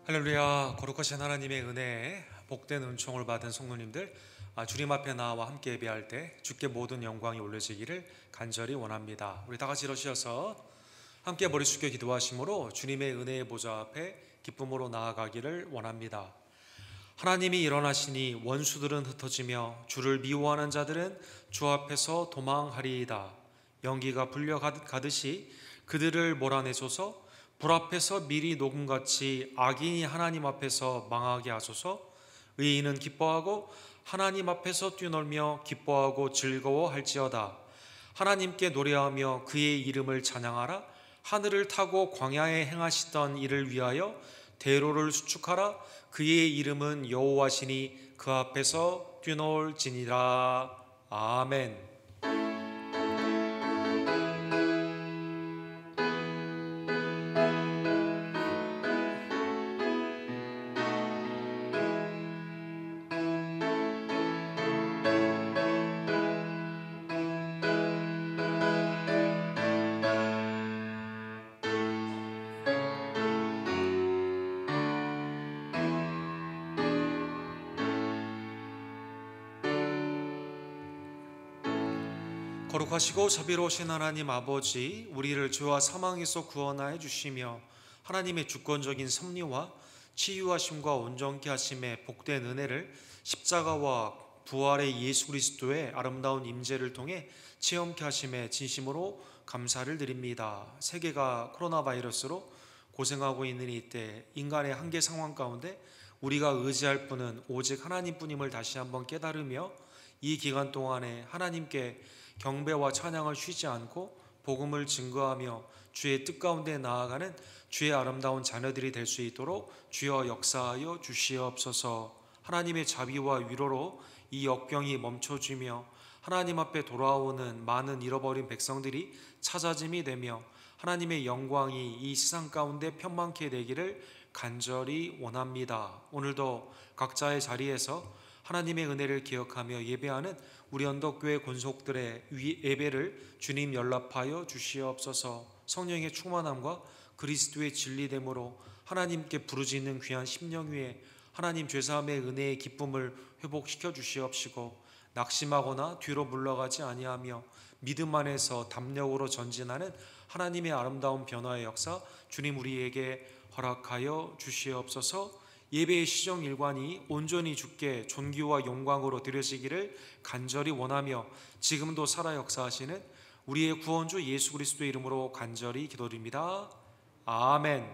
할렐루야. 거룩하신 하나님의 은혜에 복된 은총을 받은 성도님들, 주님 앞에 나와 함께 예배할 때 주께 모든 영광이 올려지기를 간절히 원합니다. 우리 다 같이 일어서서 함께 머리 숙여 기도하심으로 주님의 은혜의 보좌 앞에 기쁨으로 나아가기를 원합니다. 하나님이 일어나시니 원수들은 흩어지며 주를 미워하는 자들은 주 앞에서 도망하리이다. 연기가 불려 가듯이 그들을 몰아내소서. 불 앞에서 밀이 녹음같이 악인이 하나님 앞에서 망하게 하소서. 의인은 기뻐하고 하나님 앞에서 뛰놀며 기뻐하고 즐거워할지어다. 하나님께 노래하며 그의 이름을 찬양하라. 하늘을 타고 광야에 행하시던 이를 위하여 대로를 수축하라. 그의 이름은 여호와시니 그 앞에서 뛰놀지니라. 아멘. 거룩하시고 자비로우신 하나님 아버지, 우리를 죄와 사망에서 구원하여 주시며 하나님의 주권적인 섭리와 치유하심과 온전케 하심의 복된 은혜를 십자가와 부활의 예수 그리스도의 아름다운 임재를 통해 체험케 하심에 진심으로 감사를 드립니다. 세계가 코로나 바이러스로 고생하고 있는 이때 인간의 한계 상황 가운데 우리가 의지할 분은 오직 하나님뿐임을 다시 한번 깨달으며 이 기간 동안에 하나님께 경배와 찬양을 쉬지 않고 복음을 증거하며 주의 뜻 가운데 나아가는 주의 아름다운 자녀들이 될 수 있도록 주여 역사하여 주시옵소서. 하나님의 자비와 위로로 이 역병이 멈춰지며 하나님 앞에 돌아오는 많은 잃어버린 백성들이 찾아짐이 되며 하나님의 영광이 이 세상 가운데 편만케 되기를 간절히 원합니다. 오늘도 각자의 자리에서 하나님의 은혜를 기억하며 예배하는 우리 언덕교회 권속들의 예배를 주님 연락하여 주시옵소서. 성령의 충만함과 그리스도의 진리됨으로 하나님께 부르짖는 귀한 심령 위에 하나님 죄사함의 은혜의 기쁨을 회복시켜 주시옵시고, 낙심하거나 뒤로 물러가지 아니하며 믿음 안에서 담력으로 전진하는 하나님의 아름다운 변화의 역사 주님 우리에게 허락하여 주시옵소서. 예배의 시정 일관이 온전히 주께 존귀와 영광으로 드려지기를 간절히 원하며 지금도 살아 역사하시는 우리의 구원주 예수 그리스도의 이름으로 간절히 기도드립니다. 아멘.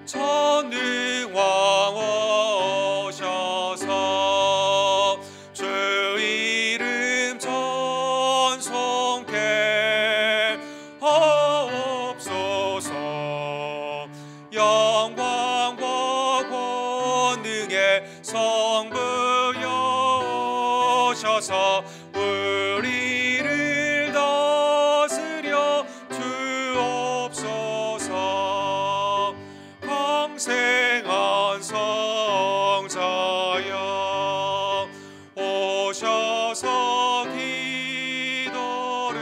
전능왕 오셔서 주 이름 찬송케 하옵소서. 영광과 권능의 성부여 오셔서 우리를 다스려 주옵소서. 강생한 성자여 오셔서 기도를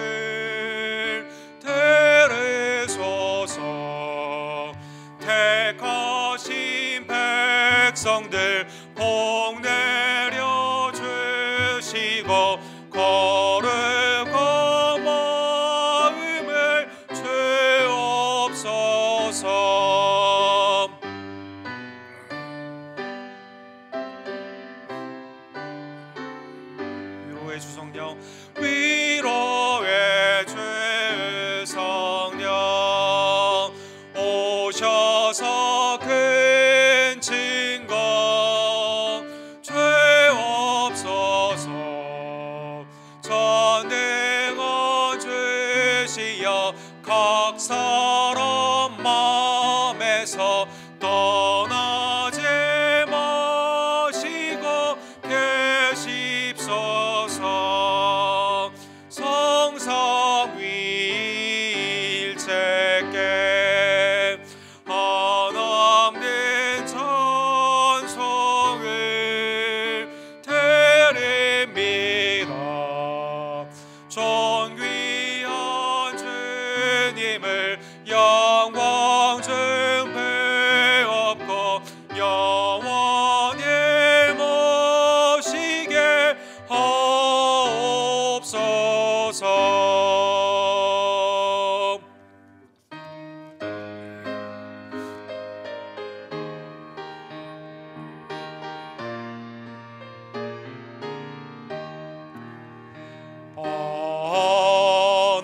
들으소서. 택하신 백성들 복 내려 주시고 거룩한 마음을 주옵소서. 위로의 주 성령, 위로의 주 성령 오셔서 큰 증거 죄 없어서 전능한 주시여 각 사람 마음에서 떠나지 마시고 계십소서. 성삼 위일체께 한없는 찬송을 존귀한 주님을 영광 증배없고 영원히 모시게 하옵소서.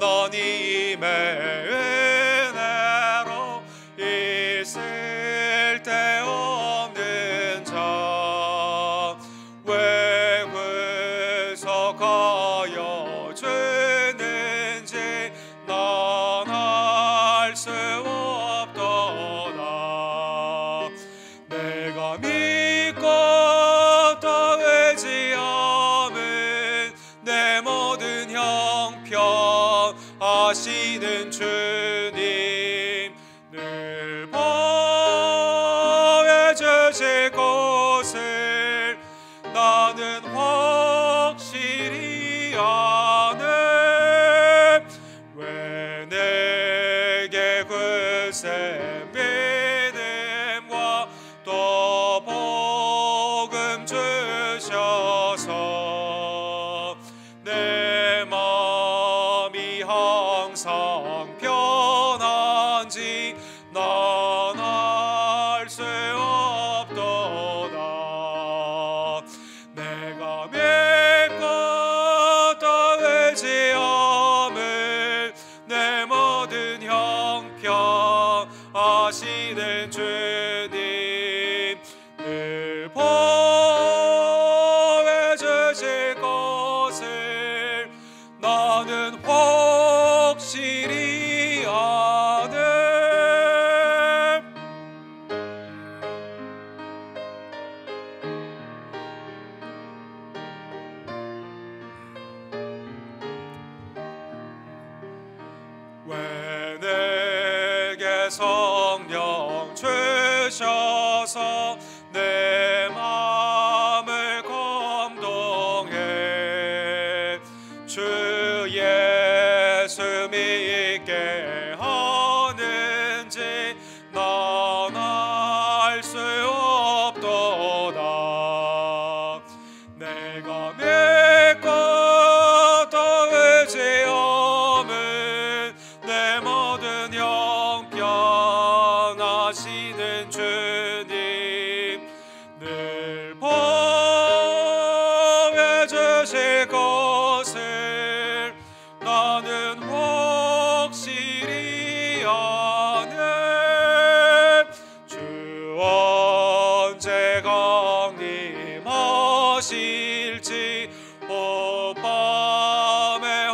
하나님의 은혜로 있을 데 없는 자 왜 구속하여 주는지 난 알 수 없도다. 내가 믿고 또 의지함은 내 모든 형편 하시는 주님 늘 보여 주실 것을 나는 확실히 아네. 왜 내게 글쎄 믿음과 또 복음 주셔서 내 마음이 항상 편한지 난 알 수 없도다. 내가 믿고 또 의지함을 내 모든 형편 하시는 주님 늘 보여주실 것을 나는 확실히 아네. 왜 내게 성령 주셔서 내 마음을 감동해 주 예수 믿게 하는지 난 알 수 없도다. 내가 믿고 또 의지함은 내 모든 형편 하시는 주님 늘 보여주실 것을 나는 확실히 아네. 주 언제 강림하실지 밤에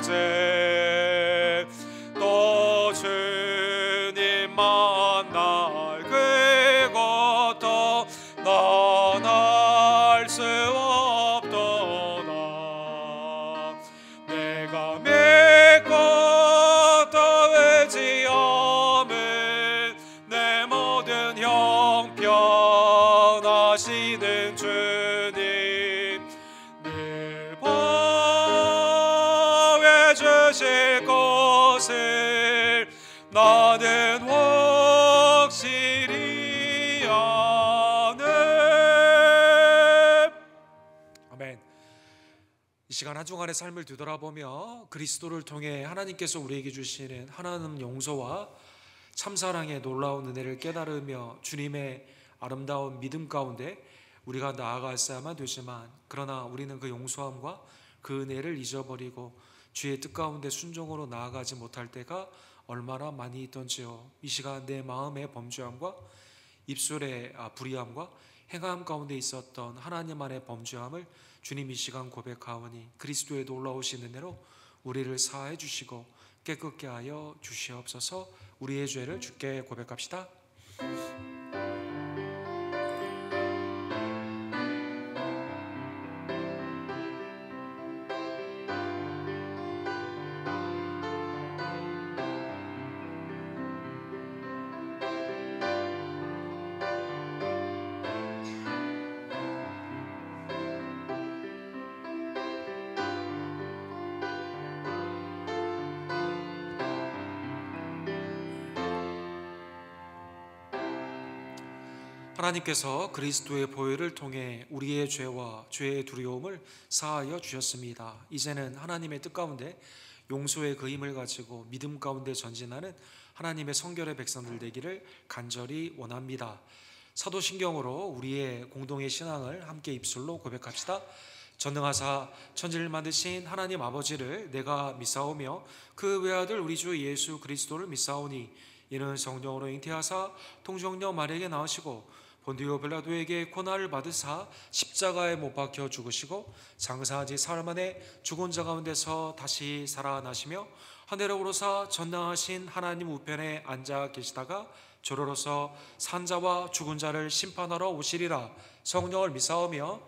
홍낮에 또 주님 만날 그것도 난 알 수 없도다. 내가 믿고 또 의지함은 내 모든 형편 하시는 주님 늘 보여주실 것을 나는 확실히 아네. 아멘. 이 시간 한 주간의 삶을 되돌아보며 그리스도를 통해 하나님께서 우리에게 주시는 하나님 용서와 참사랑의 놀라운 은혜를 깨달으며 주님의 아름다운 믿음 가운데 우리가 나아갔어야만 되지만 그러나 우리는 그 용서함과 그 은혜를 잊어버리고 주의 뜻 가운데 순종으로 나아가지 못할 때가 얼마나 많이 있던지요. 이 시간 내 마음의 범죄함과 입술의 불의함과 행함 가운데 있었던 하나님 안의 범죄함을 주님 이 시간 고백하오니 그리스도의 놀라우신 은혜로 우리를 사하여 주시고 깨끗게 하여 주시옵소서. 우리의 죄를 주께 고백합시다. 하나님께서 그리스도의 보혈을 통해 우리의 죄와 죄의 두려움을 사하여 주셨습니다. 이제는 하나님의 뜻 가운데 용서의 그 힘을 가지고 믿음 가운데 전진하는 하나님의 성결의 백성들 되기를 간절히 원합니다. 사도신경으로 우리의 공동의 신앙을 함께 입술로 고백합시다. 전능하사 천지를 만드신 하나님 아버지를 내가 믿사오며 그 외아들 우리 주 예수 그리스도를 믿사오니 이는 성령으로 잉태하사 통정녀 마리아에게 나으시고 본디오 빌라도에게 고난을 받으사 십자가에 못 박혀 죽으시고 장사한 지 사흘 만에 죽은 자 가운데서 다시 살아나시며 하늘에 오르사 전능하신 하나님 우편에 앉아 계시다가 저로로서 산자와 죽은 자를 심판하러 오시리라. 성령을 믿사오며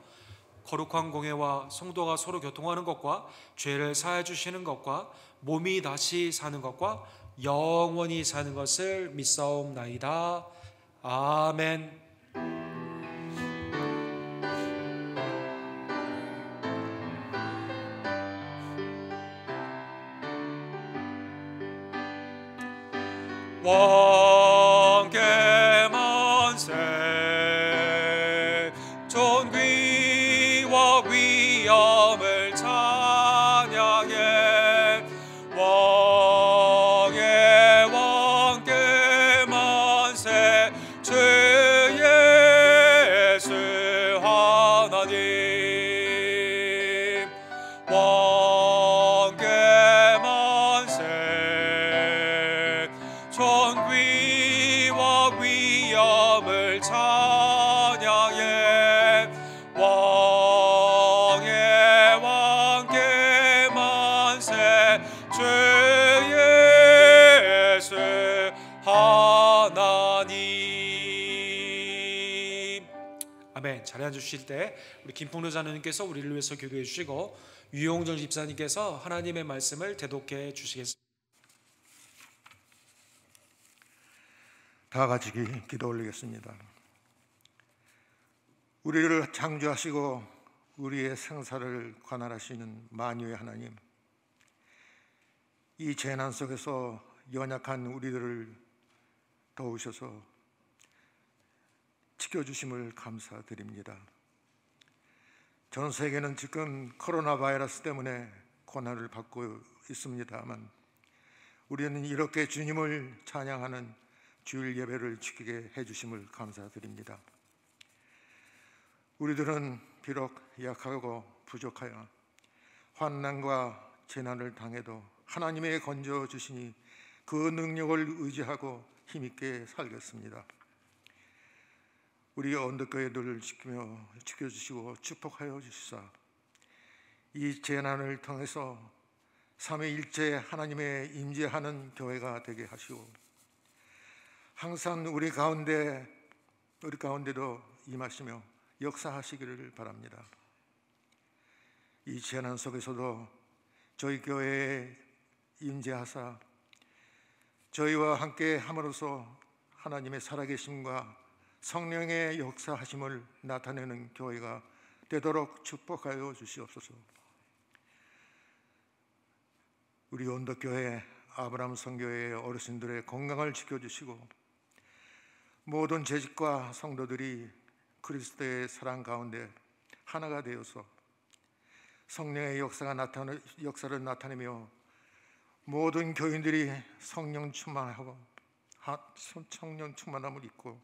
거룩한 공회와 성도가 서로 교통하는 것과 죄를 사해 주시는 것과 몸이 다시 사는 것과 영원히 사는 것을 믿사옵나이다. 아멘. 왕께 만세 존귀와 위엄을 찬양해 왕께 만세 주 예수 하나님 왕께 만세 존귀와 위엄을 찬양해 왕께 만세 주 예수 하나님. 아멘. 자리 앉으실 때 우리 김풍로 자녀님께서 우리를 위해서 기도해 주시고 유용정 집사님께서 하나님의 말씀을 대독해 주시겠습니다. 다 같이 기도 올리겠습니다. 우리를 창조하시고 우리의 생사를 관할하시는 만유의 하나님, 이 재난 속에서 연약한 우리들을 도우셔서 지켜주심을 감사드립니다. 전 세계는 지금 코로나 바이러스 때문에 고난을 받고 있습니다만 우리는 이렇게 주님을 찬양하는 주일 예배를 지키게 해주심을 감사드립니다. 우리들은 비록 약하고 부족하여 환난과 재난을 당해도 하나님의 건져주시니 그 능력을 의지하고 힘있게 살겠습니다. 우리 언덕교회들을 지켜주시고 축복하여 주시사 이 재난을 통해서 삼위일체 하나님의 임재하는 교회가 되게 하시고 항상 우리 가운데도 임하시며 역사하시기를 바랍니다. 이 재난 속에서도 저희 교회에 임재하사 저희와 함께 함으로써 하나님의 살아계심과 성령의 역사하심을 나타내는 교회가 되도록 축복하여 주시옵소서. 우리 온덕교회 아브라함 선교회의 어르신들의 건강을 지켜주시고 모든 재직과 성도들이 그리스도의 사랑 가운데 하나가 되어서 성령의 역사를 나타내며 모든 교인들이 성령 충만함을 입고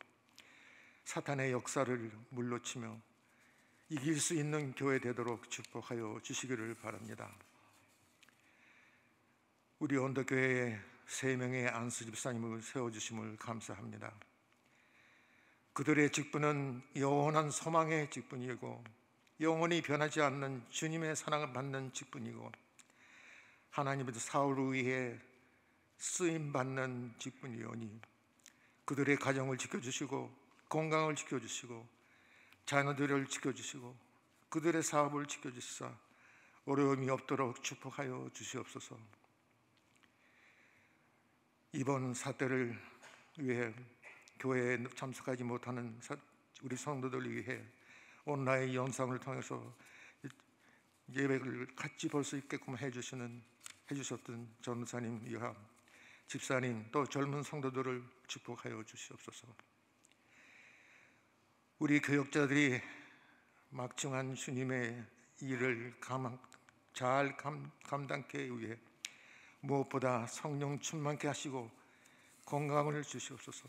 사탄의 역사를 물리치며 이길 수 있는 교회 되도록 축복하여 주시기를 바랍니다. 우리 언덕교회에 3명의 안수 집사님을 세워주심을 감사합니다. 그들의 직분은 영원한 소망의 직분이고 영원히 변하지 않는 주님의 사랑을 받는 직분이고 하나님의 사울을 위해 쓰임받는 직분이오니 그들의 가정을 지켜주시고 건강을 지켜주시고 자녀들을 지켜주시고 그들의 사업을 지켜주시사 어려움이 없도록 축복하여 주시옵소서. 이번 사태를 위해 교회에 참석하지 못하는 우리 성도들을 위해 온라인 영상을 통해서 예배를 같이 볼 수 있게끔 해주셨던 전사님, 이하 집사님 또 젊은 성도들을 축복하여 주시옵소서. 우리 교역자들이 막중한 주님의 일을 잘 감당하기 위해 무엇보다 성령 충만케 하시고 건강을 주시옵소서.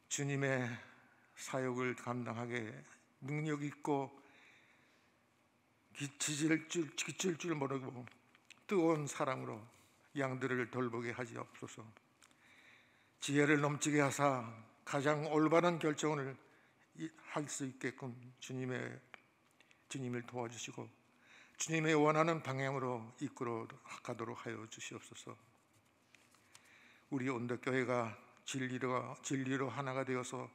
주님의 사역을 감당하게 능력 있고 기칠 줄 모르고 뜨거운 사랑으로 양들을 돌보게 하시옵소서. 지혜를 넘치게 하사 가장 올바른 결정을 할 수 있게끔 주님을 도와주시고 주님의 원하는 방향으로 이끌어 가도록 하여 주시옵소서. 우리 온덕교회가 진리로 하나가 되어서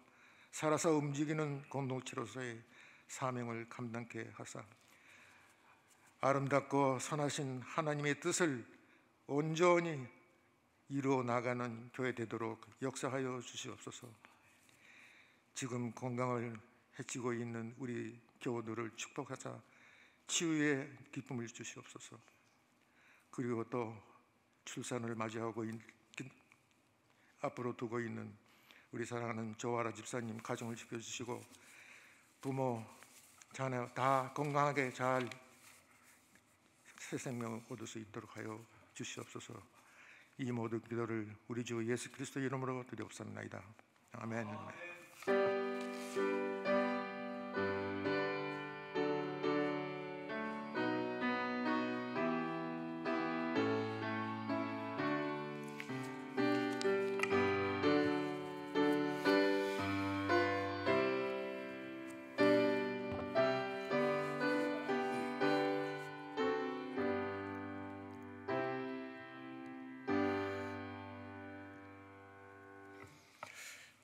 살아서 움직이는 공동체로서의 사명을 감당케 하사 아름답고 선하신 하나님의 뜻을 온전히 이루어 나가는 교회 되도록 역사하여 주시옵소서. 지금 건강을 해치고 있는 우리 교우들을 축복하사 치유의 기쁨을 주시옵소서. 그리고 또 출산을 맞이하고 앞으로 두고 있는 우리 사랑하는 조아라 집사님 가정을 지켜주시고 부모, 자녀 다 건강하게 잘 새 생명 얻을 수 있도록 하여 주시옵소서. 이 모든 기도를 우리 주 예수 그리스도 이름으로 드리옵사옵나이다. 아멘.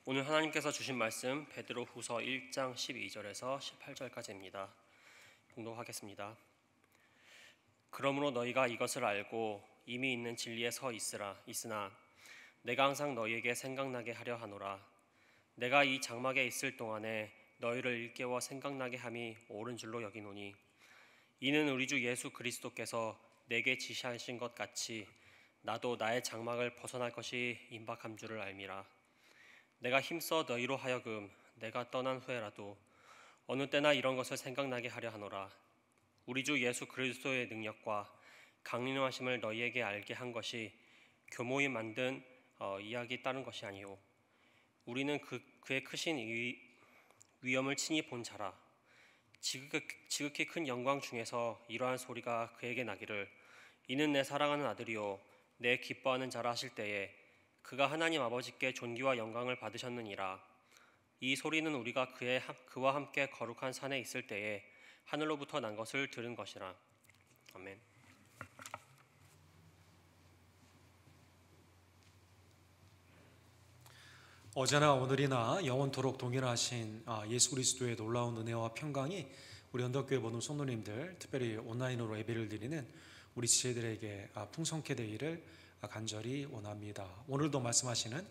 오늘 하나님께서 주신 말씀 베드로후서 1장 12절에서 18절까지입니다. 봉독하겠습니다. 그러므로 너희가 이것을 알고 이미 있는 진리에 서 있으나 내가 항상 너희에게 생각나게 하려 하노라. 내가 이 장막에 있을 동안에 너희를 일깨워 생각나게 함이 옳은 줄로 여기노니 이는 우리 주 예수 그리스도께서 내게 지시하신 것 같이 나도 나의 장막을 벗어날 것이 임박한 줄을 알미라. 내가 힘써 너희로 하여금 내가 떠난 후에라도 어느 때나 이런 것을 생각나게 하려 하노라. 우리 주 예수 그리스도의 능력과 강림하심을 너희에게 알게 한 것이 교모이 만든 이야기 따른 것이 아니오. 우리는 그의 크신 위엄을 친히 본 자라. 지극히 큰 영광 중에서 이러한 소리가 그에게 나기를 이는 내 사랑하는 아들이요 내 기뻐하는 자라 하실 때에 그가 하나님 아버지께 존귀와 영광을 받으셨느니라. 이 소리는 우리가 그와 함께 거룩한 산에 있을 때에 하늘로부터 난 것을 들은 것이라. 아멘. 어제나 오늘이나 영원토록 동일하신 예수 그리스도의 놀라운 은혜와 평강이 우리 언덕교회 모든 성도님들, 특별히 온라인으로 예배를 드리는 우리 지체들에게 풍성케 되기를 간절히 원합니다. 오늘도 말씀하시는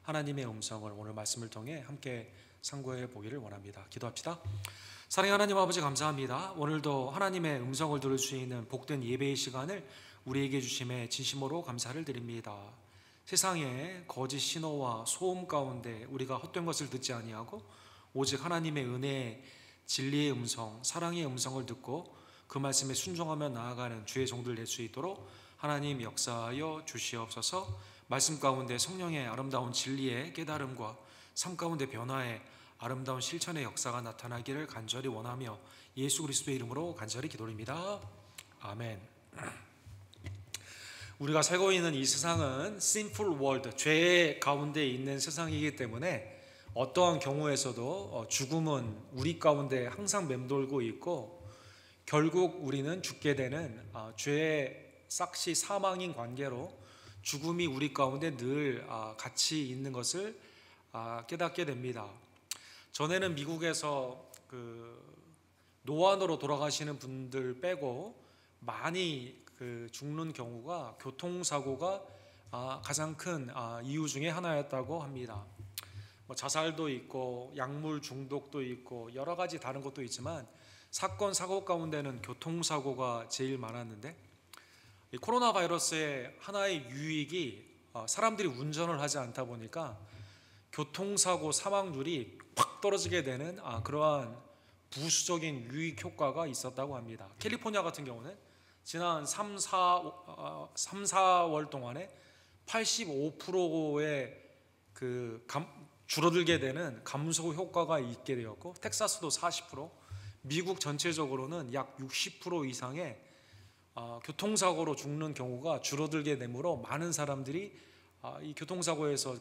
하나님의 음성을 오늘 말씀을 통해 함께 상고해 보기를 원합니다. 기도합시다. 사랑의 하나님 아버지 감사합니다. 오늘도 하나님의 음성을 들을 수 있는 복된 예배의 시간을 우리에게 주심에 진심으로 감사를 드립니다. 세상의 거짓 신호와 소음 가운데 우리가 헛된 것을 듣지 아니하고 오직 하나님의 은혜, 진리의 음성, 사랑의 음성을 듣고 그 말씀에 순종하며 나아가는 주의 종들 될 수 있도록 하나님 역사하여 주시옵소서. 말씀 가운데 성령의 아름다운 진리의 깨달음과 삶 가운데 변화의 아름다운 실천의 역사가 나타나기를 간절히 원하며 예수 그리스도의 이름으로 간절히 기도드립니다. 아멘. 우리가 살고 있는 이 세상은 sinful world, 죄 가운데 있는 세상이기 때문에 어떠한 경우에서도 죽음은 우리 가운데 항상 맴돌고 있고 결국 우리는 죽게 되는 죄의 싹시 사망인 관계로 죽음이 우리 가운데 늘 같이 있는 것을 깨닫게 됩니다. 전에는 미국에서 노안으로 돌아가시는 분들 빼고 많이 죽는 경우가 교통사고가 가장 큰 이유 중에 하나였다고 합니다. 자살도 있고 약물 중독도 있고 여러 가지 다른 것도 있지만 사건 사고 가운데는 교통사고가 제일 많았는데 이 코로나 바이러스의 하나의 유익이 사람들이 운전을 하지 않다 보니까 교통사고 사망률이 확 떨어지게 되는 그러한 부수적인 유익 효과가 있었다고 합니다. 캘리포니아 같은 경우는 지난 3, 4월 동안에 85%의 줄어들게 되는 감소 효과가 있게 되었고, 텍사스도 40%, 미국 전체적으로는 약 60% 이상의 교통사고로 죽는 경우가 줄어들게 되므로 많은 사람들이 이 교통사고에서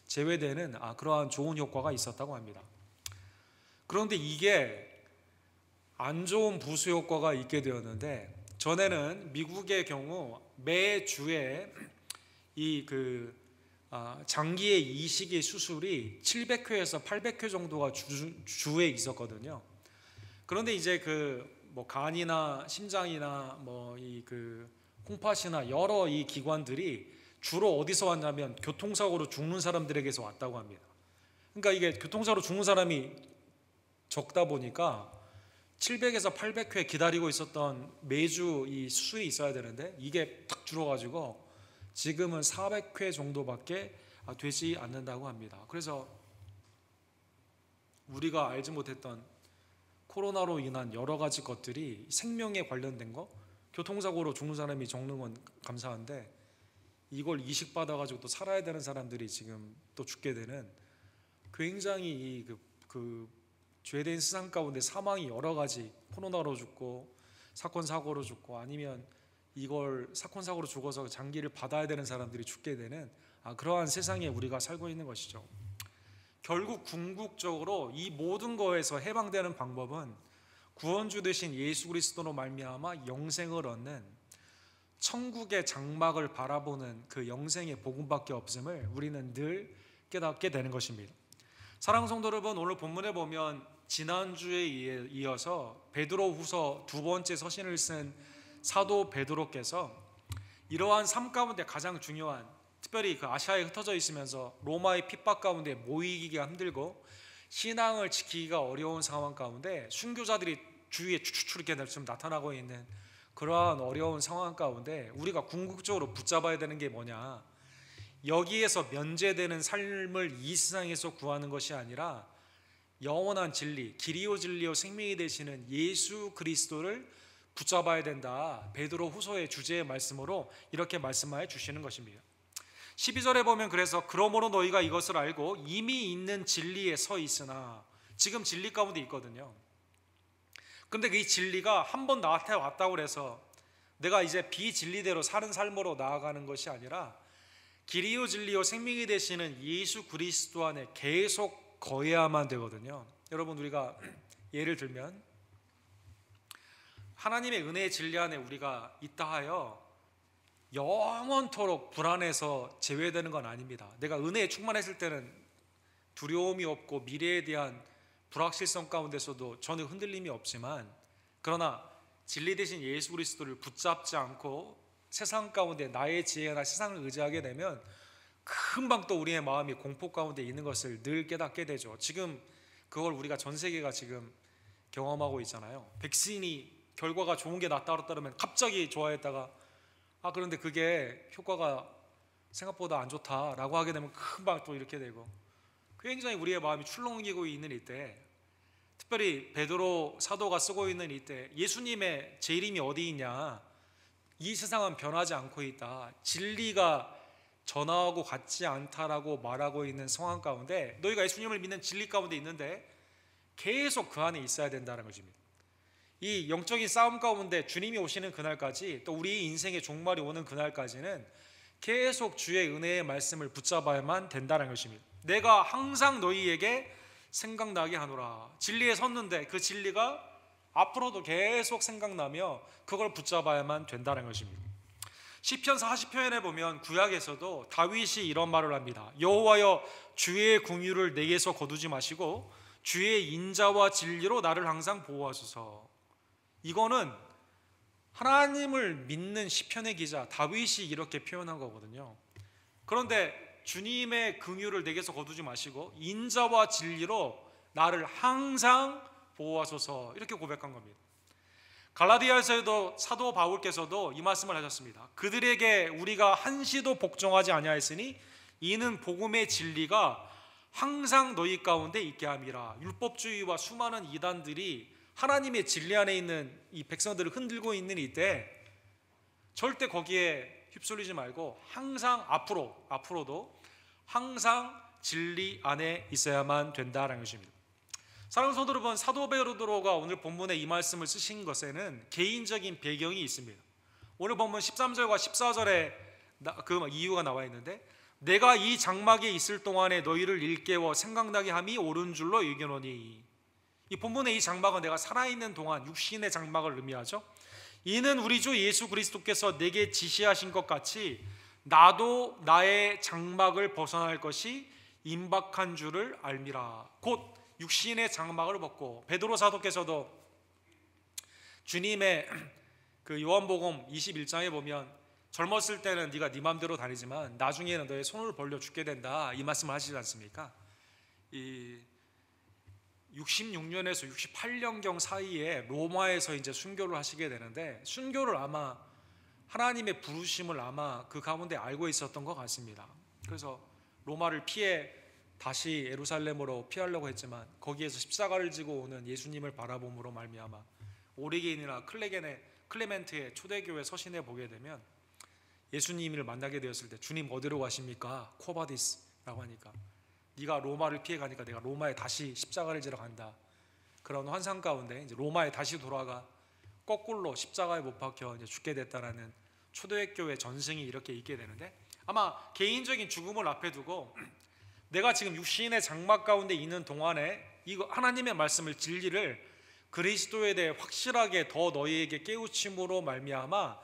제외되는 그러한 좋은 효과가 있었다고 합니다. 그런데 이게 안 좋은 부수 효과가 있게 되었는데, 전에는 미국의 경우 매주에 장기의 이식의 수술이 700회에서 800회 정도가 주에 있었거든요. 그런데 이제 간이나 심장이나 콩팥이나 여러 이 기관들이 주로 어디서 왔냐면 교통사고로 죽는 사람들에게서 왔다고 합니다. 그러니까 이게 교통사고로 죽는 사람이 적다 보니까 700에서 800회 기다리고 있었던 매주 이 수술이 있어야 되는데 이게 탁 줄어가지고 지금은 400회 정도밖에 되지 않는다고 합니다. 그래서 우리가 알지 못했던 코로나로 인한 여러 가지 것들이 생명에 관련된 거, 교통사고로 죽는 사람이 적는 건 감사한데 이걸 이식받아가지고 또 살아야 되는 사람들이 지금 또 죽게 되는 굉장히 죄된 세상 가운데 사망이 여러 가지, 코로나로 죽고 사건 사고로 죽고 아니면 이걸 사건 사고로 죽어서 장기를 받아야 되는 사람들이 죽게 되는 그러한 세상에 우리가 살고 있는 것이죠. 결국 궁극적으로 이 모든 거에서 해방되는 방법은 구원주 되신 예수 그리스도로 말미암아 영생을 얻는 천국의 장막을 바라보는 그 영생의 복음밖에 없음을 우리는 늘 깨닫게 되는 것입니다. 사랑하는 성도 여러분, 오늘 본문에 보면 지난주에 이어서 베드로후서 두 번째 서신을 쓴 사도 베드로께서 이러한 삶 가운데 가장 중요한, 특별히 아시아에 흩어져 있으면서 로마의 핍박 가운데 모이기가 힘들고 신앙을 지키기가 어려운 상황 가운데 순교자들이 주위에 추추추 이렇게 좀 나타나고 있는 그러한 어려운 상황 가운데 우리가 궁극적으로 붙잡아야 되는 게 뭐냐, 여기에서 면제되는 삶을 이 세상에서 구하는 것이 아니라 영원한 진리, 길이요 진리요 생명이 되시는 예수 그리스도를 붙잡아야 된다. 베드로 후서의 주제의 말씀으로 이렇게 말씀하여 주시는 것입니다. 12절에 보면 그래서 그러므로 너희가 이것을 알고 이미 있는 진리에 서 있으나, 지금 진리 가운데 있거든요. 근데 이 진리가 한 번 나한테 왔다고 해서 내가 이제 비진리대로 사는 삶으로 나아가는 것이 아니라 길이요 진리요 생명이 되시는 예수 그리스도 안에 계속 거해야만 되거든요. 여러분, 우리가 예를 들면 하나님의 은혜의 진리 안에 우리가 있다 하여 영원토록 불안해서 제외되는 건 아닙니다. 내가 은혜에 충만했을 때는 두려움이 없고 미래에 대한 불확실성 가운데서도 전혀 흔들림이 없지만, 그러나 진리 되신 예수 그리스도를 붙잡지 않고 세상 가운데 나의 지혜나 세상을 의지하게 되면 금방 또 우리의 마음이 공포 가운데 있는 것을 늘 깨닫게 되죠. 지금 그걸 우리가 전 세계가 지금 경험하고 있잖아요. 백신이 결과가 좋은 게 낫다 그러면 갑자기 좋아했다가 그런데 그게 효과가 생각보다 안 좋다라고 하게 되면 금방 또 이렇게 되고, 굉장히 우리의 마음이 출렁이고 있는 이때, 특별히 베드로 사도가 쓰고 있는 이때 예수님의 제 이름이 어디 있냐, 이 세상은 변하지 않고 있다, 진리가 전하고 같지 않다라고 말하고 있는 상황 가운데 너희가 예수님을 믿는 진리 가운데 있는데 계속 그 안에 있어야 된다는 것입니다. 이 영적인 싸움 가운데 주님이 오시는 그날까지, 또 우리 인생의 종말이 오는 그날까지는 계속 주의 은혜의 말씀을 붙잡아야만 된다는 것입니다. 내가 항상 너희에게 생각나게 하노라. 진리에 섰는데 그 진리가 앞으로도 계속 생각나며 그걸 붙잡아야만 된다는 것입니다. 시편 40편에 보면 구약에서도 다윗이 이런 말을 합니다. 여호와여, 주의 긍휼을 내게서 거두지 마시고 주의 인자와 진리로 나를 항상 보호하소서. 이거는 하나님을 믿는 시편의 기자 다윗이 이렇게 표현한 거거든요. 그런데 주님의 긍휼을 내게서 거두지 마시고 인자와 진리로 나를 항상 보호하소서, 이렇게 고백한 겁니다. 갈라디아에서도 사도 바울께서도 이 말씀을 하셨습니다. 그들에게 우리가 한시도 복종하지 아니하였으니 이는 복음의 진리가 항상 너희 가운데 있게 함이라. 율법주의와 수많은 이단들이 하나님의 진리 안에 있는 이 백성들을 흔들고 있는 이때 절대 거기에 휩쓸리지 말고 항상 앞으로도 항상 진리 안에 있어야만 된다라는 것입니다. 사랑하는 성도 여러분, 사도 베드로가 오늘 본문에 이 말씀을 쓰신 것에는 개인적인 배경이 있습니다. 오늘 본문 13절과 14절에 그 이유가 나와 있는데, 내가 이 장막에 있을 동안에 너희를 일깨워 생각나게 함이 옳은 줄로 여기노니. 이 본문의 이 장막은 내가 살아있는 동안 육신의 장막을 의미하죠. 이는 우리 주 예수 그리스도께서 내게 지시하신 것 같이 나도 나의 장막을 벗어날 것이 임박한 줄을 알미라. 곧 육신의 장막을 벗고, 베드로 사도께서도 주님의 그 요한복음 21장에 보면 젊었을 때는 네가 네 맘대로 다니지만 나중에는 너의 손을 벌려 죽게 된다, 이 말씀을 하시지 않습니까? 이 66년에서 68년경 사이에 로마에서 이제 순교를 하시게 되는데, 순교를 아마 하나님의 부르심을 아마 그 가운데 알고 있었던 것 같습니다. 그래서 로마를 피해 다시 예루살렘으로 피하려고 했지만 거기에서 십자가를 지고 오는 예수님을 바라봄으로 말미암아 오리겐이나 클레멘트의 초대교회 서신에 보게 되면 예수님을 만나게 되었을 때 주님 어디로 가십니까? 코바디스라고 하니까 네가 로마를 피해 가니까 내가 로마에 다시 십자가를 지러 간다. 그런 환상 가운데 이제 로마에 다시 돌아가 거꾸로 십자가에 못 박혀 이제 죽게 됐다라는 초대교회 전승이 이렇게 있게 되는데, 아마 개인적인 죽음을 앞에 두고 내가 지금 육신의 장막 가운데 있는 동안에 이거 하나님의 말씀을, 진리를, 그리스도에 대해 확실하게 더 너희에게 깨우침으로 말미암아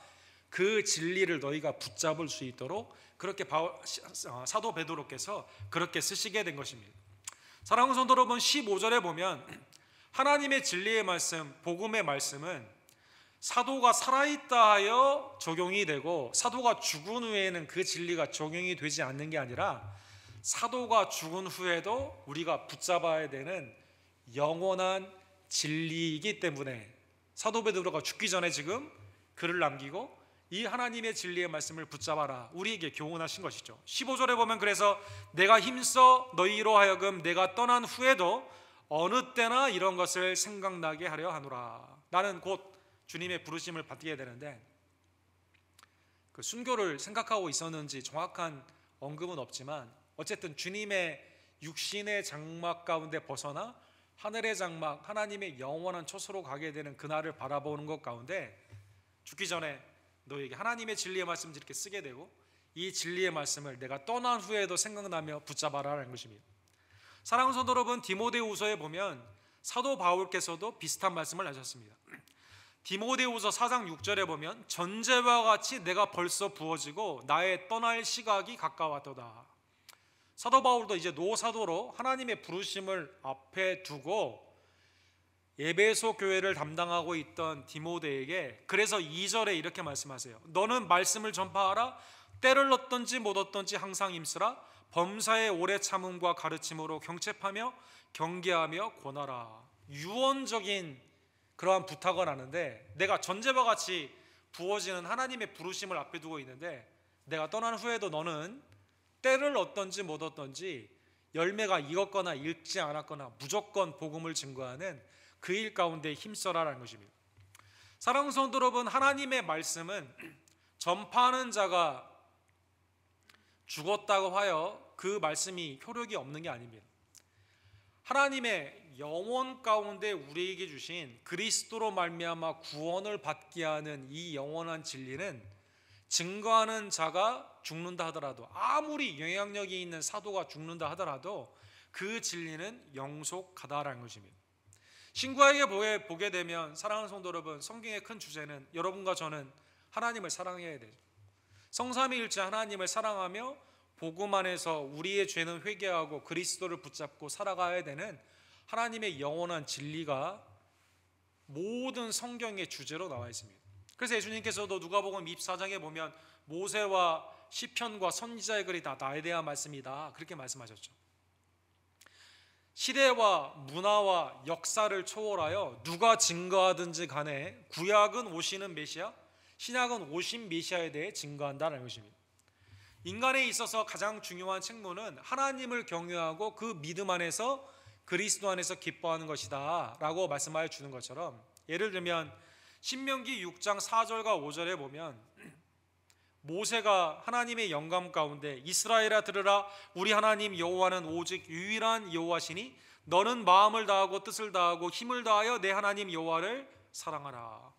그 진리를 너희가 붙잡을 수 있도록 그렇게 사도 베드로께서 그렇게 쓰시게 된 것입니다. 사랑하는 성도 여러분, 15절에 보면 하나님의 진리의 말씀, 복음의 말씀은 사도가 살아있다 하여 적용이 되고 사도가 죽은 후에는 그 진리가 적용이 되지 않는 게 아니라 사도가 죽은 후에도 우리가 붙잡아야 되는 영원한 진리이기 때문에 사도 베드로가 죽기 전에 지금 글을 남기고 이 하나님의 진리의 말씀을 붙잡아라, 우리에게 교훈하신 것이죠. 15절에 보면 그래서 내가 힘써 너희로 하여금 내가 떠난 후에도 어느 때나 이런 것을 생각나게 하려 하노라. 나는 곧 주님의 부르심을 받게 되는데 그 순교를 생각하고 있었는지 정확한 언급은 없지만 어쨌든 주님의 육신의 장막 가운데 벗어나 하늘의 장막, 하나님의 영원한 처소로 가게 되는 그날을 바라보는 것 가운데 죽기 전에 너에게 하나님의 진리의 말씀을 이렇게 쓰게 되고 이 진리의 말씀을 내가 떠난 후에도 생각나며 붙잡아라라는 것입니다. 사랑하는 성도 여러분, 디모데후서에 보면 사도 바울께서도 비슷한 말씀을 하셨습니다. 디모데후서 4장 6절에 보면 전제와 같이 내가 벌써 부어지고 나의 떠날 시각이 가까웠도다. 사도 바울도 이제 노사도로 하나님의 부르심을 앞에 두고 에베소 교회를 담당하고 있던 디모데에게 그래서 2절에 이렇게 말씀하세요. 너는 말씀을 전파하라. 때를 얻든지 못 얻든지 항상 힘쓰라. 범사의 오래 참음과 가르침으로 경책하며 경계하며 권하라. 유언적인 그러한 부탁을 하는데, 내가 전제와 같이 부어지는 하나님의 부르심을 앞에 두고 있는데 내가 떠난 후에도 너는 때를 얻든지 못 얻든지 열매가 익었거나 익지 않았거나 무조건 복음을 증거하는 그 일 가운데 힘써라라는 것입니다. 사랑하는 성도 여러분, 하나님의 말씀은 전파하는 자가 죽었다고 하여 그 말씀이 효력이 없는 게 아닙니다. 하나님의 영혼 가운데 우리에게 주신 그리스도로 말미암아 구원을 받게 하는 이 영원한 진리는 증거하는 자가 죽는다 하더라도, 아무리 영향력이 있는 사도가 죽는다 하더라도 그 진리는 영속하다라는 것입니다. 신구약에 보게 되면 사랑하는 성도 여러분, 성경의 큰 주제는 여러분과 저는 하나님을 사랑해야 되죠. 성삼위일체 하나님을 사랑하며 복음 안에서 우리의 죄는 회개하고 그리스도를 붙잡고 살아가야 되는 하나님의 영원한 진리가 모든 성경의 주제로 나와 있습니다. 그래서 예수님께서도 누가복음 24장에 보면 모세와 시편과 선지자의 글이 다 나에 대한 말씀이다, 그렇게 말씀하셨죠. 시대와 문화와 역사를 초월하여 누가 증거하든지 간에 구약은 오시는 메시아, 신약은 오신 메시아에 대해 증거한다는 것입니다. 인간에 있어서 가장 중요한 책무는 하나님을 경외하고 그 믿음 안에서 그리스도 안에서 기뻐하는 것이다 라고 말씀하여 주는 것처럼, 예를 들면 신명기 6장 4절과 5절에 보면 모세가 하나님의 영감 가운데 이스라엘아 들으라, 우리 하나님 여호와는 오직 유일한 여호와시니 너는 마음을 다하고 뜻을 다하고 힘을 다하여 내 하나님 여호와를 사랑하라.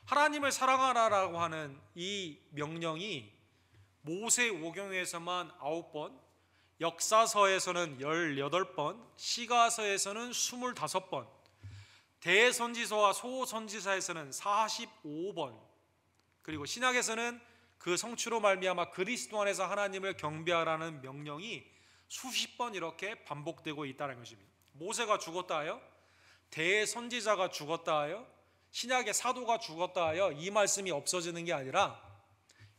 하나님을 사랑하라라고 하는 이 명령이 모세 오경에서만 9번, 역사서에서는 18번, 시가서에서는 25번, 대선지서와 소선지서에서는 45번, 그리고 신약에서는 그 성취로 말미암아 그리스도 안에서 하나님을 경배하라는 명령이 수십 번 이렇게 반복되고 있다는 것입니다. 모세가 죽었다 하여, 대선지자가 죽었다 하여, 신약의 사도가 죽었다 하여 이 말씀이 없어지는 게 아니라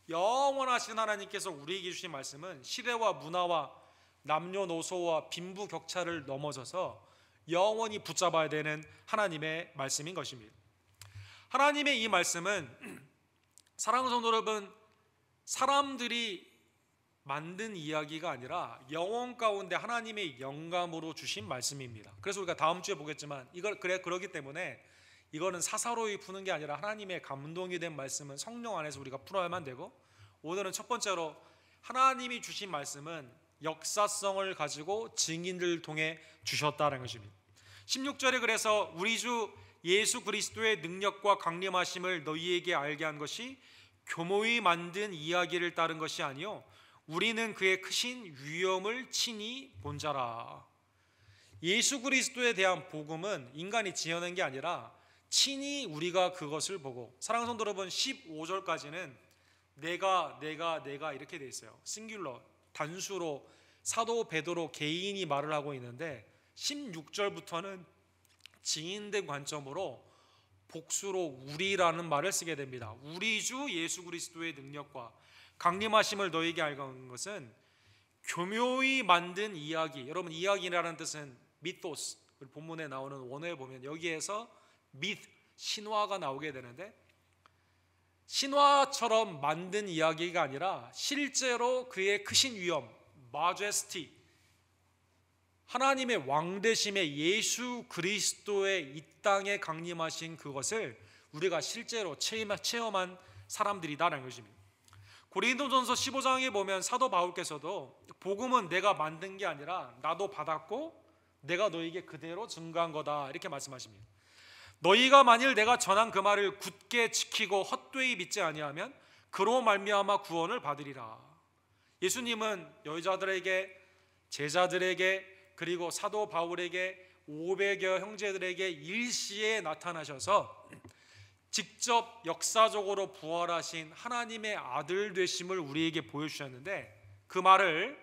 영원하신 하나님께서 우리에게 주신 말씀은 시대와 문화와 남녀노소와 빈부격차를 넘어서서 영원히 붙잡아야 되는 하나님의 말씀인 것입니다. 하나님의 이 말씀은 사랑하는 성도 여러분, 사람들이 만든 이야기가 아니라 영혼 가운데 하나님의 영감으로 주신 말씀입니다. 그래서 우리가 다음 주에 보겠지만 그러기 때문에 이거는 사사로이 푸는 게 아니라 하나님의 감동이 된 말씀은 성령 안에서 우리가 풀어야만 되고, 오늘은 첫 번째로 하나님이 주신 말씀은 역사성을 가지고 증인들을 통해 주셨다는 것입니다. 16절에 그래서 우리 주 예수 그리스도의 능력과 강림하심을 너희에게 알게 한 것이 교모히 만든 이야기를 따른 것이 아니요 우리는 그의 크신 위엄을 친히 본 자라. 예수 그리스도에 대한 복음은 인간이 지어낸 게 아니라 친히 우리가 그것을 보고, 사랑하는 성도 여러분, 15절까지는 내가 이렇게 돼 있어요. 싱귤러, 단수로 사도 베드로 개인이 말을 하고 있는데 16절부터는 지인된 관점으로 복수로 우리라는 말을 쓰게 됩니다. 우리 주 예수 그리스도의 능력과 강림하심을 너에게 알게 한 것은 교묘히 만든 이야기. 여러분, 이야기라는 뜻은 미토스, 본문에 나오는 원어에 보면 여기에서 미트, 신화가 나오게 되는데, 신화처럼 만든 이야기가 아니라 실제로 그의 크신 위엄, 마제스티, 하나님의 왕되심의 예수 그리스도의 이 땅에 강림하신 그것을 우리가 실제로 체험한 사람들이다라는 것입니다. 고린도전서 15장에 보면 사도 바울께서도 복음은 내가 만든 게 아니라 나도 받았고 내가 너에게 그대로 증거한 거다 이렇게 말씀하십니다. 너희가 만일 내가 전한 그 말을 굳게 지키고 헛되이 믿지 아니하면 그로 말미암아 구원을 받으리라. 예수님은 여자들에게, 제자들에게, 그리고 사도 바울에게, 500여 형제들에게 일시에 나타나셔서 직접 역사적으로 부활하신 하나님의 아들 되심을 우리에게 보여주셨는데, 그 말을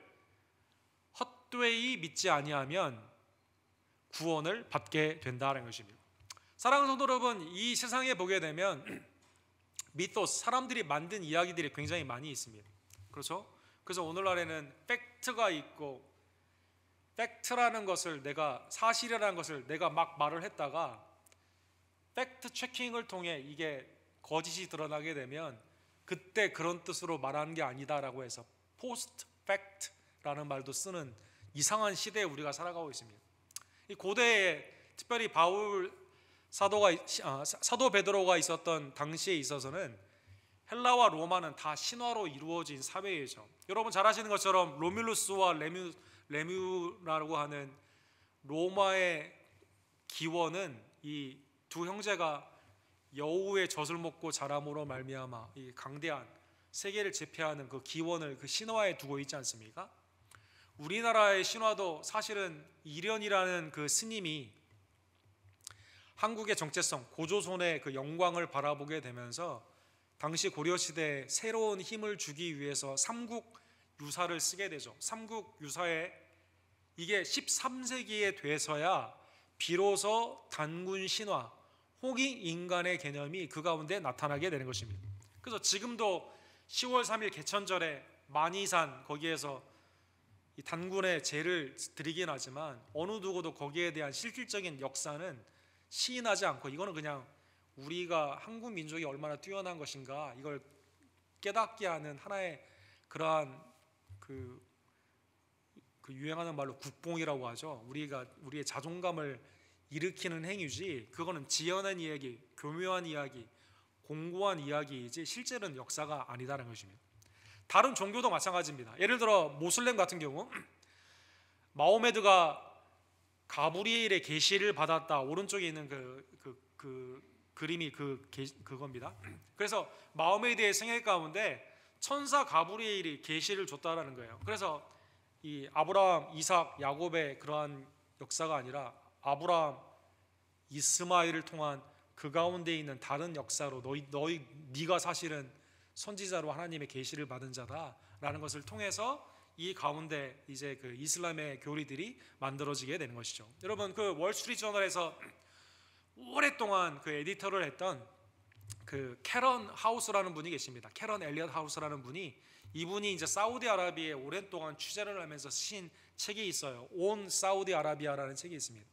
헛되이 믿지 아니하면 구원을 받게 된다는 것입니다. 사랑하는 성도 여러분, 이 세상에 보게 되면 미토스, 사람들이 만든 이야기들이 굉장히 많이 있습니다. 그렇죠? 그래서 오늘날에는 팩트가 있고, 팩트라는 것을 사실이라는 것을 내가 막 말을 했다가 팩트 체킹을 통해 이게 거짓이 드러나게 되면 그때 그런 뜻으로 말하는 게 아니다라고 해서 포스트 팩트라는 말도 쓰는 이상한 시대에 우리가 살아가고 있습니다. 이 고대에 특별히 사도 베드로가 있었던 당시에 있어서는 헬라와 로마는 다 신화로 이루어진 사회이죠. 여러분 잘 아시는 것처럼 로뮬루스와 레뮤라고 하는 로마의 기원은 이 두 형제가 여우의 젖을 먹고 자람으로 말미암아 이 강대한 세계를 제패하는 그 기원을 그 신화에 두고 있지 않습니까? 우리나라의 신화도 사실은 이련이라는 그 스님이 한국의 정체성, 고조선의 그 영광을 바라보게 되면서 당시 고려시대에 새로운 힘을 주기 위해서 삼국유사를 쓰게 되죠. 삼국유사에 이게 13세기에 돼서야 비로소 단군 신화, 홍익인간의 개념이 그 가운데 나타나게 되는 것입니다. 그래서 지금도 10월 3일 개천절에 만이산 거기에서 이 단군의 제를 드리긴 하지만 어느 누구도 거기에 대한 실질적인 역사는 시인하지 않고, 이거는 그냥 우리가 한국 민족이 얼마나 뛰어난 것인가 이걸 깨닫게 하는 하나의 그러한 그 유행하는 말로 국뽕이라고 하죠. 우리의 자존감을 일으키는 행위지, 그거는 지어낸 이야기, 교묘한 이야기, 공고한 이야기이지 실제로는 역사가 아니다라는 것입니다. 다른 종교도 마찬가지입니다. 예를 들어 모슬렘 같은 경우 마호메드가 가브리엘의 계시를 받았다. 오른쪽에 있는 그 그림이 그겁니다. 그래서 마호메드의 생애 가운데 천사 가브리엘이 계시를 줬다라는 거예요. 그래서 이 아브라함, 이삭, 야곱의 그러한 역사가 아니라 아브라함, 이스마엘을 통한 그 가운데 있는 다른 역사로 네가 사실은 선지자로 하나님의 계시를 받은 자다라는 것을 통해서 이 가운데 이제 그 이슬람의 교리들이 만들어지게 되는 것이죠. 여러분, 그 월스트리트저널에서 오랫동안 그 에디터를 했던 그 캐런 하우스라는 분이 계십니다. 캐런 엘리엇 하우스라는 분이, 이분이 이제 사우디아라비아에 오랫동안 취재를 하면서 쓰신 책이 있어요. 온 사우디아라비아라는 책이 있습니다.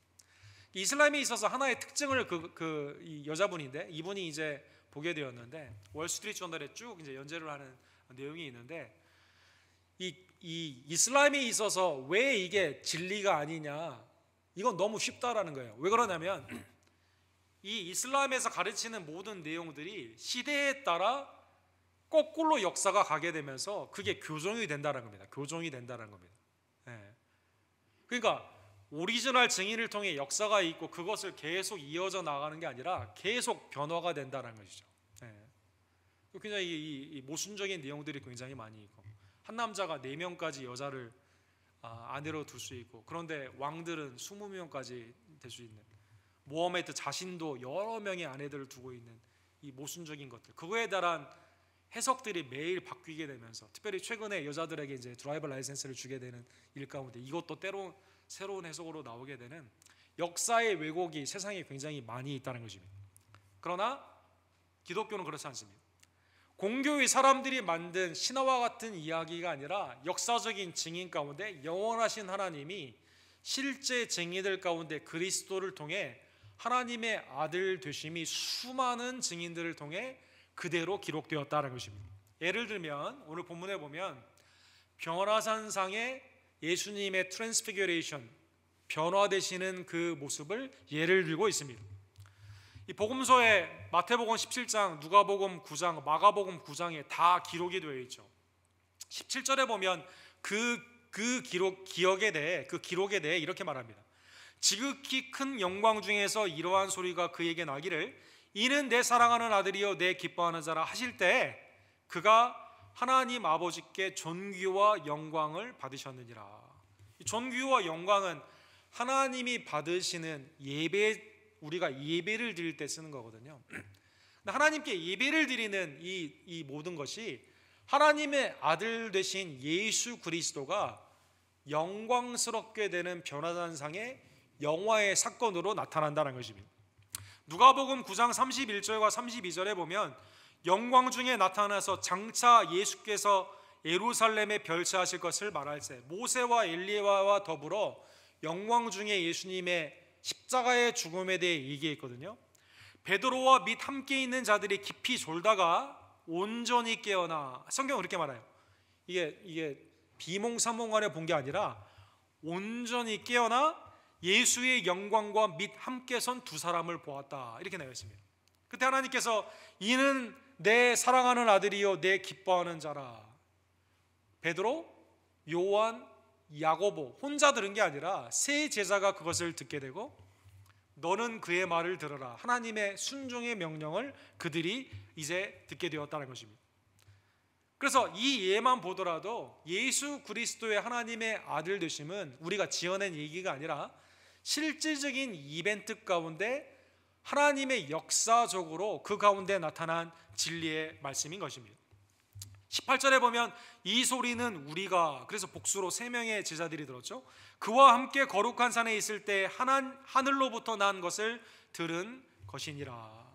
이슬람에 있어서 하나의 특징을 이 여자분인데 이분이 이제 보게 되었는데, 월스트리트저널에 쭉 이제 연재를 하는 내용이 있는데, 이 이슬람에 있어서 왜 이게 진리가 아니냐, 이건 너무 쉽다라는 거예요. 왜 그러냐면 이 이슬람에서 가르치는 모든 내용들이 시대에 따라 거꾸로 역사가 가게 되면서 그게 교종이 된다는 겁니다. 교종이 된다는 겁니다. 그러니까 오리지널 증인을 통해 역사가 있고 그것을 계속 이어져 나가는 게 아니라 계속 변화가 된다는 것이죠. 굉장히 이 모순적인 내용들이 굉장히 많이 있고, 한 남자가 4명까지 여자를 아내로 둘 수 있고, 그런데 왕들은 20명까지 될 수 있는, 모하메드 자신도 여러 명의 아내들을 두고 있는 이 모순적인 것들, 그거에 대한 해석들이 매일 바뀌게 되면서, 특별히 최근에 여자들에게 이제 드라이버 라이센스를 주게 되는 일 가운데 이것도 때로 새로운 해석으로 나오게 되는 역사의 왜곡이 세상에 굉장히 많이 있다는 것입니다. 그러나 기독교는 그렇지 않습니다. 공교의 사람들이 만든 신화와 같은 이야기가 아니라 역사적인 증인 가운데 영원하신 하나님이 실제 증인들 가운데 그리스도를 통해 하나님의 아들 되심이 수많은 증인들을 통해 그대로 기록되었다는 것입니다. 예를 들면 오늘 본문에 보면 변화산상의 예수님의 트랜스피규레이션, 변화되시는 그 모습을 예를 들고 있습니다. 이 복음서에 마태복음 17장, 누가복음 9장, 마가복음 9장에 다 기록이 되어 있죠. 17절에 보면 그 기록에 대해 이렇게 말합니다. 지극히 큰 영광 중에서 이러한 소리가 그에게 나기를, 이는 내 사랑하는 아들이요 내 기뻐하는 자라 하실 때 그가 하나님 아버지께 존귀와 영광을 받으셨느니라. 이 존귀와 영광은 하나님이 받으시는 예배, 우리가 예배를 드릴 때 쓰는 거거든요. 하나님께 예배를 드리는 이 모든 것이 하나님의 아들 되신 예수 그리스도가 영광스럽게 되는 변화산상의 영화의 사건으로 나타난다는 것입니다. 누가복음 9장 31절과 32절에 보면 영광 중에 나타나서 장차 예수께서 예루살렘에 별세하실 것을 말할 때 모세와 엘리야와 더불어 영광 중에 예수님의 십자가의 죽음에 대해 얘기했거든요. 베드로와 및 함께 있는 자들이 깊이 졸다가 온전히 깨어나, 성경은 그렇게 말해요. 이게 비몽사몽간에 본 게 아니라 온전히 깨어나 예수의 영광과 및 함께 선 두 사람을 보았다, 이렇게 나와 있습니다. 그때 하나님께서 이는 내 사랑하는 아들이요 내 기뻐하는 자라. 베드로, 요한, 야고보 혼자 들은 게 아니라 세 제자가 그것을 듣게 되고, 너는 그의 말을 들어라, 하나님의 순종의 명령을 그들이 이제 듣게 되었다는 것입니다. 그래서 이 예만 보더라도 예수 그리스도의 하나님의 아들 되심은 우리가 지어낸 얘기가 아니라 실질적인 이벤트 가운데 하나님의 역사적으로 그 가운데 나타난 진리의 말씀인 것입니다. 18절에 보면 이 소리는 우리가, 그래서 복수로 3명의 제자들이 들었죠. 그와 함께 거룩한 산에 있을 때 하늘로부터 난 것을 들은 것이니라.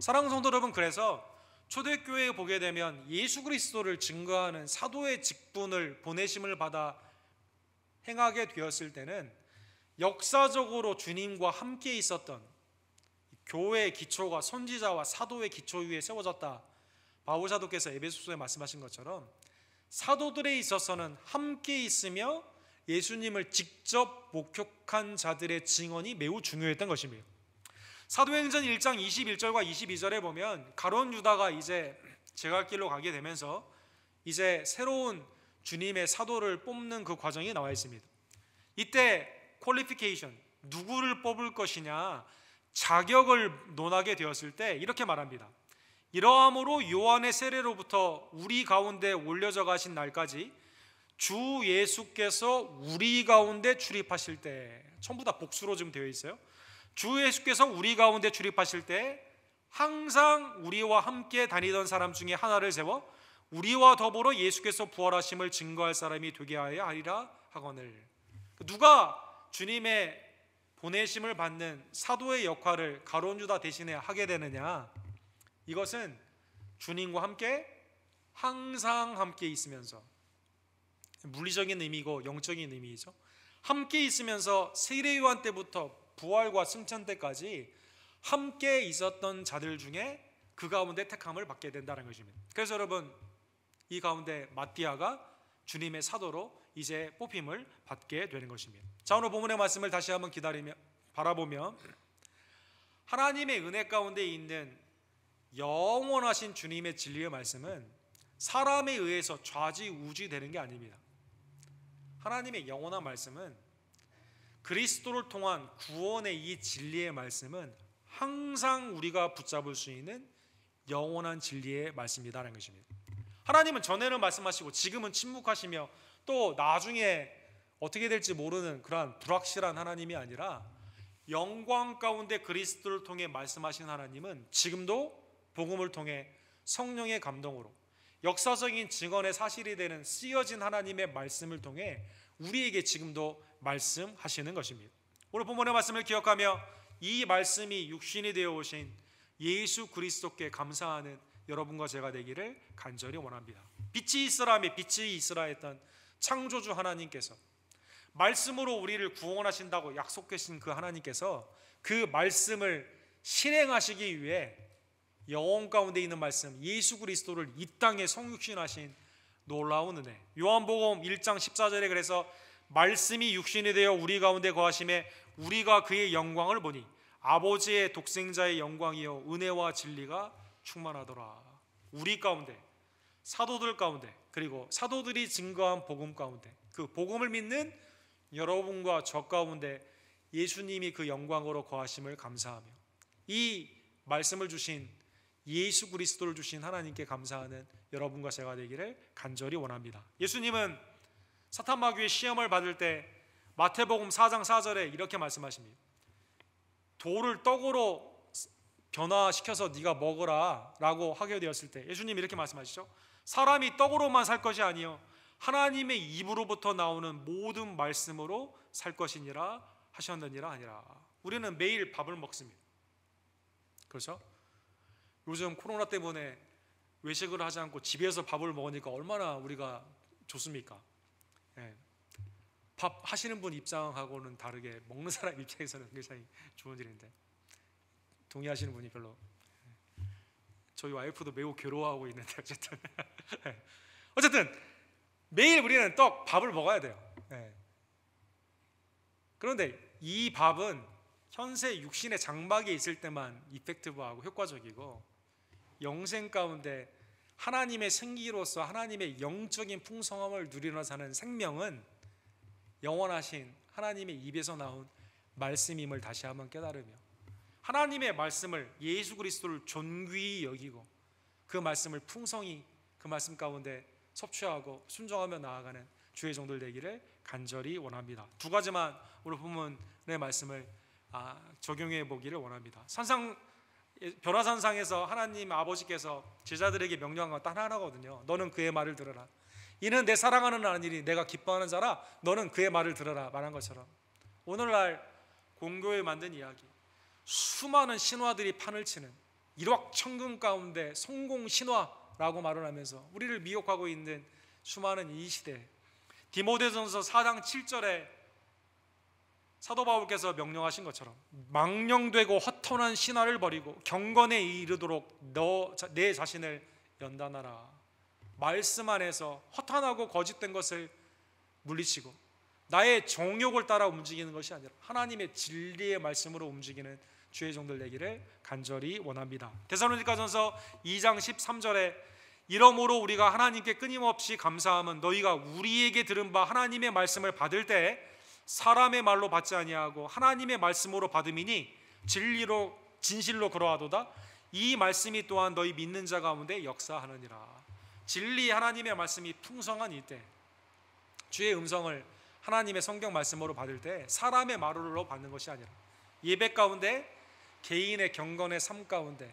사랑하는 성도 여러분, 그래서 초대교회에 보게 되면 예수 그리스도를 증거하는 사도의 직분을, 보내심을 받아 행하게 되었을 때는 역사적으로 주님과 함께 있었던 교회의 기초가 선지자와 사도의 기초 위에 세워졌다. 바울 사도께서 에베소서에 말씀하신 것처럼 사도들에 있어서는 함께 있으며 예수님을 직접 목격한 자들의 증언이 매우 중요했던 것입니다. 사도행전 1장 21절과 22절에 보면 가룟 유다가 이제 제갈길로 가게 되면서 이제 새로운 주님의 사도를 뽑는 그 과정이 나와 있습니다. 이때 퀄리피케이션, 누구를 뽑을 것이냐 자격을 논하게 되었을 때 이렇게 말합니다. 이러함으로 요한의 세례로부터 우리 가운데 올려져 가신 날까지 주 예수께서 우리 가운데 출입하실 때, 전부 다 복수로 지금 되어 있어요. 주 예수께서 우리 가운데 출입하실 때 항상 우리와 함께 다니던 사람 중에 하나를 세워 우리와 더불어 예수께서 부활하심을 증거할 사람이 되게 하리라 하거늘. 누가 주님의 보내심을 받는 사도의 역할을 가룟 유다 대신에 하게 되느냐? 이것은 주님과 함께 항상 함께 있으면서, 물리적인 의미고 영적인 의미이죠. 함께 있으면서 세례 요한 때부터 부활과 승천 때까지 함께 있었던 자들 중에 그 가운데 택함을 받게 된다는 것입니다. 그래서 여러분, 이 가운데 마띠아가 주님의 사도로 이제 뽑힘을 받게 되는 것입니다. 자, 오늘 본문의 말씀을 다시 한번 바라보며 하나님의 은혜 가운데 있는 영원하신 주님의 진리의 말씀은 사람에 의해서 좌지우지되는 게 아닙니다. 하나님의 영원한 말씀은, 그리스도를 통한 구원의 이 진리의 말씀은 항상 우리가 붙잡을 수 있는 영원한 진리의 말씀이다라는 것입니다. 하나님은 전에는 말씀하시고 지금은 침묵하시며 또 나중에 어떻게 될지 모르는 그러한 불확실한 하나님이 아니라 영광 가운데 그리스도를 통해 말씀하신 하나님은 지금도 복음을 통해 성령의 감동으로 역사적인 증언의 사실이 되는 쓰여진 하나님의 말씀을 통해 우리에게 지금도 말씀하시는 것입니다. 오늘 본문의 말씀을 기억하며 이 말씀이 육신이 되어 오신 예수 그리스도께 감사하는 여러분과 제가 되기를 간절히 원합니다. 빛이 있으라며 빛이 있으라 했던 창조주 하나님께서 말씀으로 우리를 구원하신다고 약속하신 그 하나님께서 그 말씀을 실행하시기 위해 영혼 가운데 있는 말씀 예수 그리스도를 이 땅에 성육신하신 놀라운 은혜. 요한복음 1장 14절에 그래서 말씀이 육신이 되어 우리 가운데 거하심에 우리가 그의 영광을 보니 아버지의 독생자의 영광이요 은혜와 진리가 충만하더라. 우리 가운데, 사도들 가운데, 그리고 사도들이 증거한 복음 가운데, 그 복음을 믿는 여러분과 저 가운데 예수님이 그 영광으로 거하심을 감사하며 이 말씀을 주신 예수 그리스도를 주신 하나님께 감사하는 여러분과 제가 되기를 간절히 원합니다. 예수님은 사탄 마귀의 시험을 받을 때 마태복음 4장 4절에 이렇게 말씀하십니다. 돌을 떡으로 변화시켜서 네가 먹어라 라고 하게 되었을 때 예수님이 이렇게 말씀하시죠. 사람이 떡으로만 살 것이 아니요 하나님의 입으로부터 나오는 모든 말씀으로 살 것이니라 하셨느니라 하니라. 우리는 매일 밥을 먹습니다. 그렇죠? 요즘 코로나 때문에 외식을 하지 않고 집에서 밥을 먹으니까 얼마나 우리가 좋습니까? 예. 밥 하시는 분 입장하고는 다르게 먹는 사람 입장에서는 굉장히 좋은 일인데 동의하시는 분이 별로. 저희 와이프도 매우 괴로워하고 있는데 어쨌든 매일 우리는 밥을 먹어야 돼요. 그런데 이 밥은 현세 육신의 장막에 있을 때만 이펙티브하고 효과적이고 영생 가운데 하나님의 생기로서 하나님의 영적인 풍성함을 누리며 사는 생명은 영원하신 하나님의 입에서 나온 말씀임을 다시 한번 깨달으며 하나님의 말씀을 예수 그리스도를 존귀히 여기고 그 말씀을 풍성히 그 말씀 가운데 섭취하고 순종하며 나아가는 주의 종들 되기를 간절히 원합니다. 두 가지만 오늘 본문의 말씀을 적용해 보기를 원합니다. 변화산상에서 하나님 아버지께서 제자들에게 명령한 건 딱 하나거든요. 너는 그의 말을 들으라. 이는 내 사랑하는 아들이 내가 기뻐하는 자라. 너는 그의 말을 들으라 말한 것처럼 오늘날 공교회 만든 이야기, 수많은 신화들이 판을 치는 일확천금 가운데 성공 신화라고 말을 하면서 우리를 미혹하고 있는 수많은 이 시대, 디모데전서 4장 7절에 사도 바울께서 명령하신 것처럼 망령되고 허탄한 신화를 버리고 경건에 이르도록 내 자신을 연단하라. 말씀 안에서 허탄하고 거짓된 것을 물리치고 나의 정욕을 따라 움직이는 것이 아니라 하나님의 진리의 말씀으로 움직이는 주의 종들 되기를 간절히 원합니다. 데살로니가전서 2장 13절에 이러므로 우리가 하나님께 끊임없이 감사함은 너희가 우리에게 들은 바 하나님의 말씀을 받을 때 사람의 말로 받지 아니하고 하나님의 말씀으로 받음이니 진리로 진실로 그러하도다. 이 말씀이 또한 너희 믿는 자 가운데 역사하느니라. 진리 하나님의 말씀이 풍성한 이때 주의 음성을 하나님의 성경 말씀으로 받을 때 사람의 말로 받는 것이 아니라 예배 가운데 개인의 경건의 삶 가운데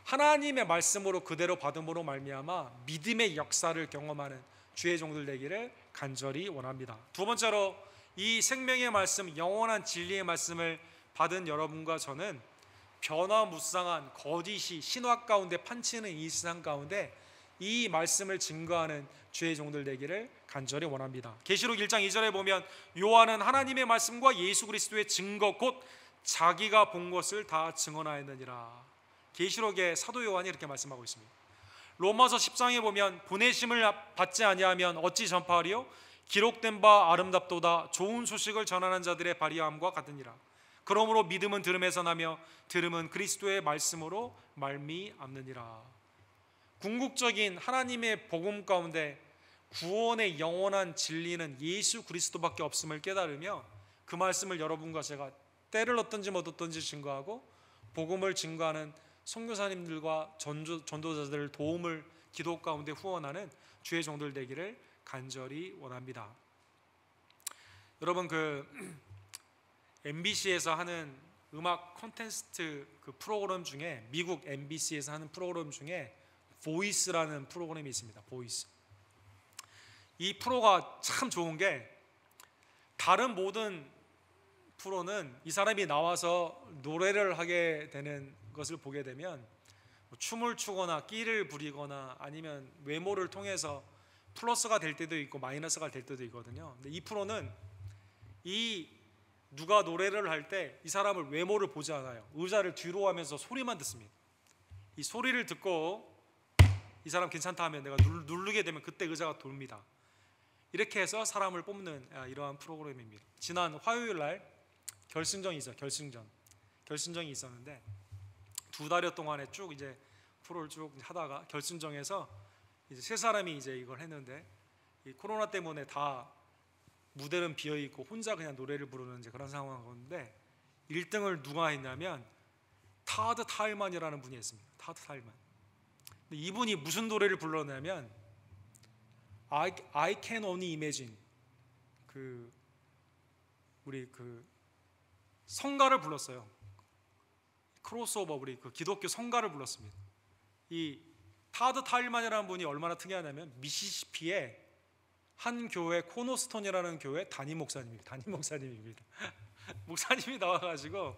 하나님의 말씀으로 그대로 받음으로 말미암아 믿음의 역사를 경험하는 주의 종들 되기를 간절히 원합니다. 두 번째로 이 생명의 말씀, 영원한 진리의 말씀을 받은 여러분과 저는 변화무쌍한 거짓이 신화 가운데 판치는 이 세상 가운데 이 말씀을 증거하는 주의 종들 되기를 간절히 원합니다. 계시록 1장 2절에 보면 요한은 하나님의 말씀과 예수 그리스도의 증거 곧 자기가 본 것을 다 증언하였느니라. 계시록의 사도 요한이 이렇게 말씀하고 있습니다. 로마서 10장에 보면 보내심을 받지 아니하면 어찌 전파하리요? 기록된 바 아름답도다. 좋은 소식을 전하는 자들의 발의함과 같으니라. 그러므로 믿음은 들음에서 나며 들음은 그리스도의 말씀으로 말미암느니라. 궁극적인 하나님의 복음 가운데 구원의 영원한 진리는 예수 그리스도밖에 없음을 깨달으며 그 말씀을 여러분과 제가 때를 얻든지 못 얻든지 증거하고 복음을 증거하는 선교사님들과 전도자들을 도움을 기도 가운데 후원하는 주의 종들 되기를 간절히 원합니다. 여러분 MBC에서 하는 음악 콘테스트 그 프로그램 중에 미국 MBC에서 하는 프로그램 중에 보이스라는 프로그램이 있습니다. 보이스. 이 프로가 참 좋은 게 다른 모든 프로는 이 사람이 나와서 노래를 하게 되는 것을 보게 되면 춤을 추거나 끼를 부리거나 아니면 외모를 통해서 플러스가 될 때도 있고 마이너스가 될 때도 있거든요. 근데 이 프로는 누가 노래를 할 때 이 사람을 외모를 보지 않아요. 의자를 뒤로 하면서 소리만 듣습니다. 이 소리를 듣고 이 사람 괜찮다 하면 내가 누르게 되면 그때 의자가 돕니다. 이렇게 해서 사람을 뽑는 이러한 프로그램입니다. 지난 화요일 날 결승전이 있었는데 2달여 동안에 쭉 이제 프로를 쭉 하다가 결승전에서 이제 3사람이 이제 이걸 했는데 이 코로나 때문에 다 무대는 비어 있고 혼자 그냥 노래를 부르는 이제 그런 상황이었는데 1등을 누가 했냐면 타드 타일만이라는 분이 했습니다. 타드 타일만. 근데 이분이 무슨 노래를 불렀냐면 I can only imagine 우리 성가를 불렀어요. 크로스오버 우리 기독교 성가를 불렀습니다. 이 타드 타일만이라는 분이 얼마나 특이하냐면 미시시피의 한 교회 코너스톤이라는 교회 담임 목사님입니다. 목사님이 나와가지고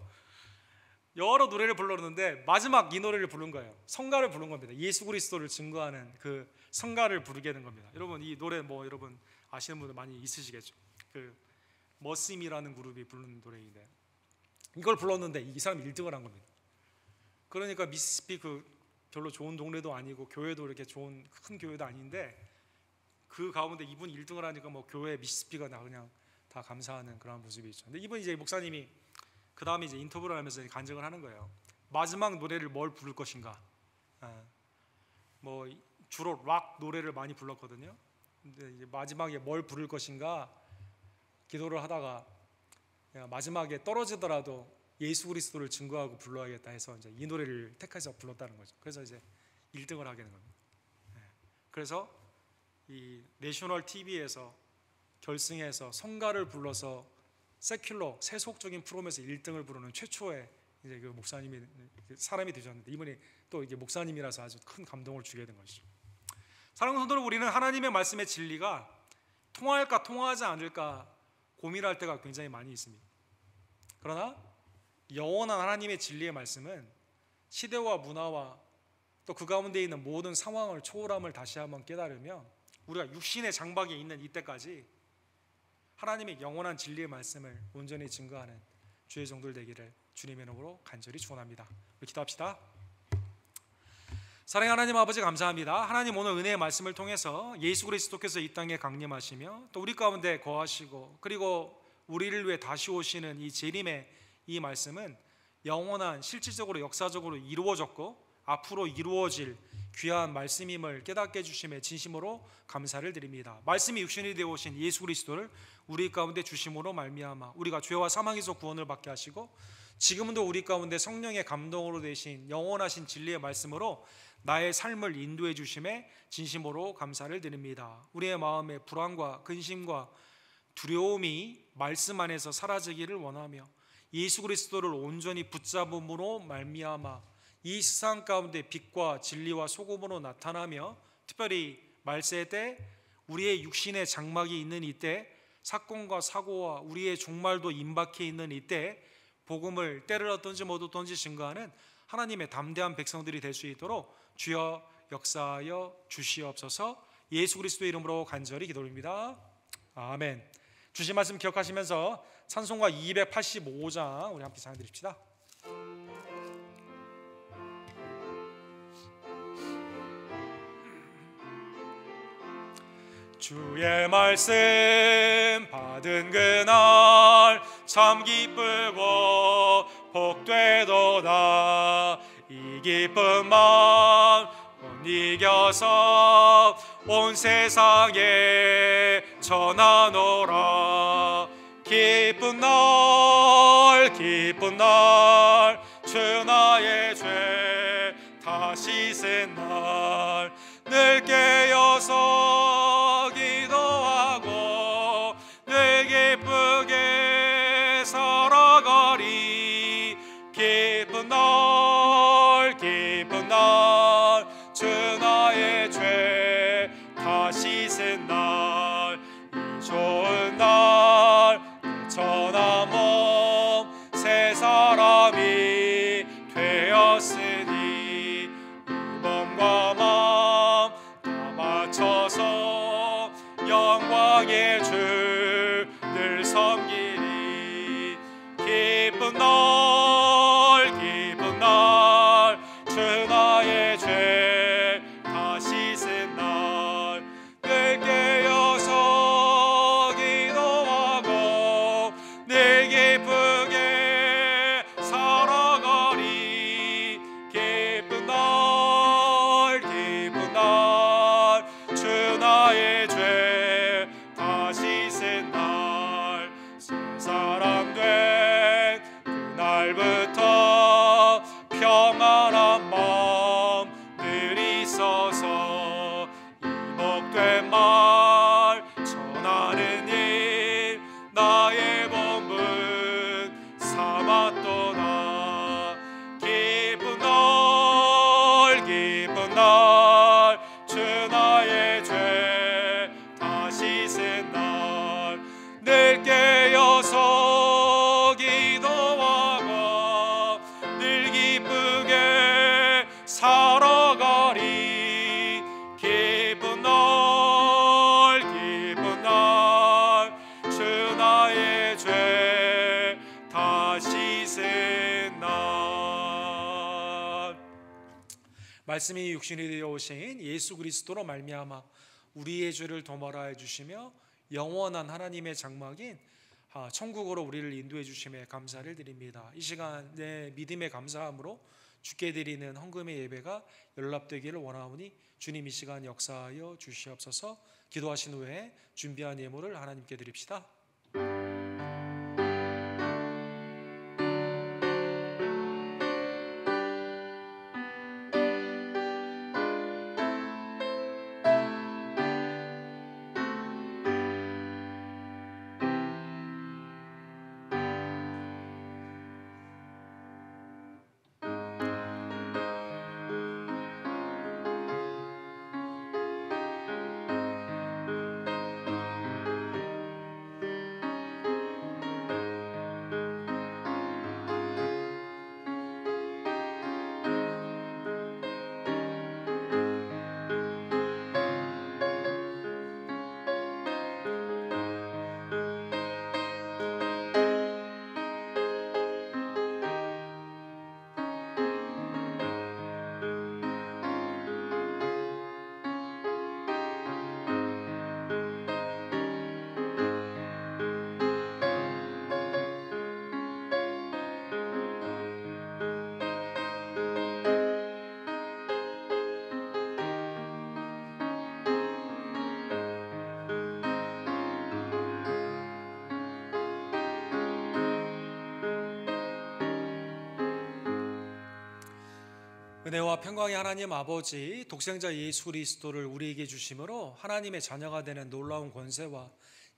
여러 노래를 불렀는데 마지막 이 노래를 부른 거예요. 성가를 부른 겁니다. 예수 그리스도를 증거하는 그 성가를 부르게 된 겁니다. 여러분 이 노래 여러분 아시는 분들 많이 있으시겠죠. 머심이라는 그룹이 부르는 노래인데 이걸 불렀는데 이 사람이 1등을 한 겁니다. 그러니까 미시시피 별로 좋은 동네도 아니고 교회도 이렇게 좋은 큰 교회도 아닌데 그 가운데 이분이 1등을 하니까 교회 미시시피가 그냥 다 감사하는 그런 모습이 있죠. 근데 이분 이제 목사님이 그 다음에 이제 인터뷰를 하면서 간증을 하는 거예요. 마지막 노래를 뭘 부를 것인가. 주로 락 노래를 많이 불렀거든요. 근데 이제 마지막에 뭘 부를 것인가 기도를 하다가 마지막에 떨어지더라도 예수 그리스도를 증거하고 불러야겠다 해서 이제 이 노래를 택해서 불렀다는 거죠. 그래서 이제 1등을 하게 된 겁니다. 그래서 이 내셔널 TV에서 결승에서 성가를 불러서 세큘러 세속적인 프로그램에서 1등을 부르는 최초의 이제 그 목사님이 사람이 되셨는데 이분이 또 이게 목사님이라서 아주 큰 감동을 주게 된 것이죠. 사랑하는 성도들, 우리는 하나님의 말씀의 진리가 통할까 통하지 않을까 고민할 때가 굉장히 많이 있습니다. 그러나 영원한 하나님의 진리의 말씀은 시대와 문화와 또 그 가운데 있는 모든 상황을 초월함을 다시 한번 깨달으며 우리가 육신의 장막에 있는 이때까지 하나님의 영원한 진리의 말씀을 온전히 증거하는 주의 종들 되기를 주님의 이름으로 간절히 축원합니다. 우리 기도합시다. 사랑하는 하나님 아버지 감사합니다. 하나님 오늘 은혜의 말씀을 통해서 예수 그리스도께서 이 땅에 강림하시며 또 우리 가운데 거하시고 그리고 우리를 위해 다시 오시는 이 재림의 이 말씀은 영원한 실질적으로 역사적으로 이루어졌고 앞으로 이루어질 귀한 말씀임을 깨닫게 해주심에 진심으로 감사를 드립니다. 말씀이 육신이 되어 오신 예수 그리스도를 우리 가운데 주심으로 말미암아 우리가 죄와 사망에서 구원을 받게 하시고 지금도 우리 가운데 성령의 감동으로 되신 영원하신 진리의 말씀으로 나의 삶을 인도해 주심에 진심으로 감사를 드립니다. 우리의 마음의 불안과 근심과 두려움이 말씀 안에서 사라지기를 원하며 예수 그리스도를 온전히 붙잡음으로 말미암아 이 세상 가운데 빛과 진리와 소금으로 나타나며 특별히 말세 때 우리의 육신의 장막이 있는 이때 사건과 사고와 우리의 종말도 임박해 있는 이때 복음을 때를 얻든지 못 얻든지 증거하는 하나님의 담대한 백성들이 될 수 있도록 주여 역사하여 주시옵소서. 예수 그리스도의 이름으로 간절히 기도드립니다. 아멘. 주신 말씀 기억하시면서 찬송가 285장 우리 함께 찬양드립시다. 주의 말씀 받은 그날 참 기쁘고 복되도다. 이 기쁜 마음 못 이겨서 온 세상에 전하노라. 기쁜 날 주 나의 죄 다시 샌 날 늘 깨어서 기도하고 늘 기쁘게 살아가리. 기쁜 날 주 나의 죄 다시 쓴 날 이 좋은 날 천하 몸 새 사람이 되었으니 이 몸과 마음 다 맞춰서 영광의 주 늘 섬기리. 기쁜 날 주 나의 죄 다시 쓴 날 늘 깨어서 기도하고 늘 기쁘게 살아가리. 기쁜 날 주 나의 죄 다시 쓴 날 새 사람 된 그날부터 평안한 마음 늘 있어서 이복된 말 전하는 일 나의 본분 삼았도다. 기쁜 날 주 나의 죄 다시 쓴 날 늘 깨어서 기도하고 늘 기쁘게 살아가리. 기쁜 날 주 나의 죄 다시 쓴 날. 말씀이 육신이 되어 오신 예수 그리스도로 말미암아 우리의 죄를 도말아 해주시며 영원한 하나님의 장막인 천국으로 우리를 인도해 주심에 감사를 드립니다. 이 시간에 믿음의 감사함으로 주께 드리는 헌금의 예배가 연락되기를 원하오니 주님 이 시간 역사하여 주시옵소서. 기도하신 후에 준비한 예물을 하나님께 드립시다. 은혜와 평강의 하나님 아버지, 독생자 예수 그리스도를 우리에게 주심으로 하나님의 자녀가 되는 놀라운 권세와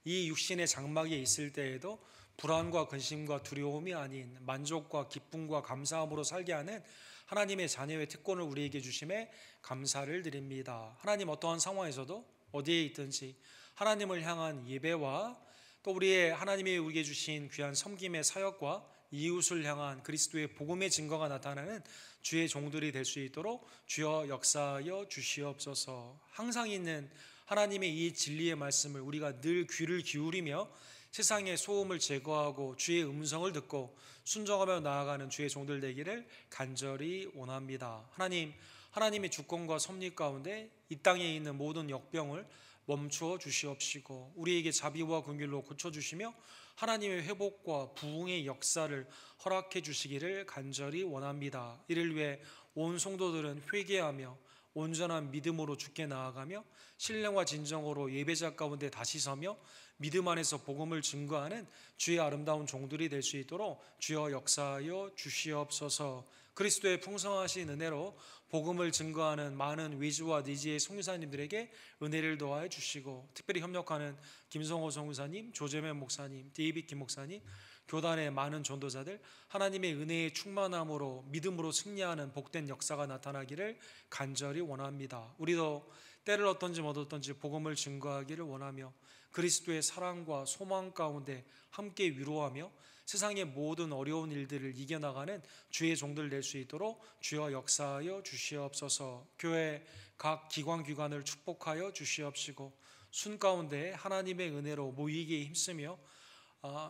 이 육신의 장막에 있을 때에도 불안과 근심과 두려움이 아닌 만족과 기쁨과 감사함으로 살게 하는 하나님의 자녀의 특권을 우리에게 주심에 감사를 드립니다. 하나님, 어떠한 상황에서도 어디에 있든지 하나님을 향한 예배와 또 우리의 하나님이 우리에게 주신 귀한 섬김의 사역과 이웃을 향한 그리스도의 복음의 증거가 나타나는 주의 종들이 될 수 있도록 주여 역사하여 주시옵소서. 항상 있는 하나님의 이 진리의 말씀을 우리가 늘 귀를 기울이며 세상의 소음을 제거하고 주의 음성을 듣고 순종하며 나아가는 주의 종들 되기를 간절히 원합니다. 하나님, 하나님의 주권과 섭리 가운데 이 땅에 있는 모든 역병을 멈추어 주시옵시고 우리에게 자비와 긍휼로 고쳐주시며 하나님의 회복과 부흥의 역사를 허락해 주시기를 간절히 원합니다. 이를 위해 온 성도들은 회개하며 온전한 믿음으로 주께 나아가며 신령과 진정으로 예배자 가운데 다시 서며 믿음 안에서 복음을 증거하는 주의 아름다운 종들이 될 수 있도록 주여 역사하여 주시옵소서. 그리스도의 풍성하신 은혜로 복음을 증거하는 많은 위즈와 니지의 선교사님들에게 은혜를 더하여 주시고 특별히 협력하는 김성호 선교사님, 조재면 목사님, 데이빗 김 목사님, 교단의 많은 전도자들 하나님의 은혜의 충만함으로 믿음으로 승리하는 복된 역사가 나타나기를 간절히 원합니다. 우리도 때를 어떤지 못 어떤지 복음을 증거하기를 원하며 그리스도의 사랑과 소망 가운데 함께 위로하며 세상의 모든 어려운 일들을 이겨나가는 주의 종들 될 수 있도록 주여 역사하여 주시옵소서. 교회 각 기관을 축복하여 주시옵시고 순 가운데 하나님의 은혜로 모이기에 힘쓰며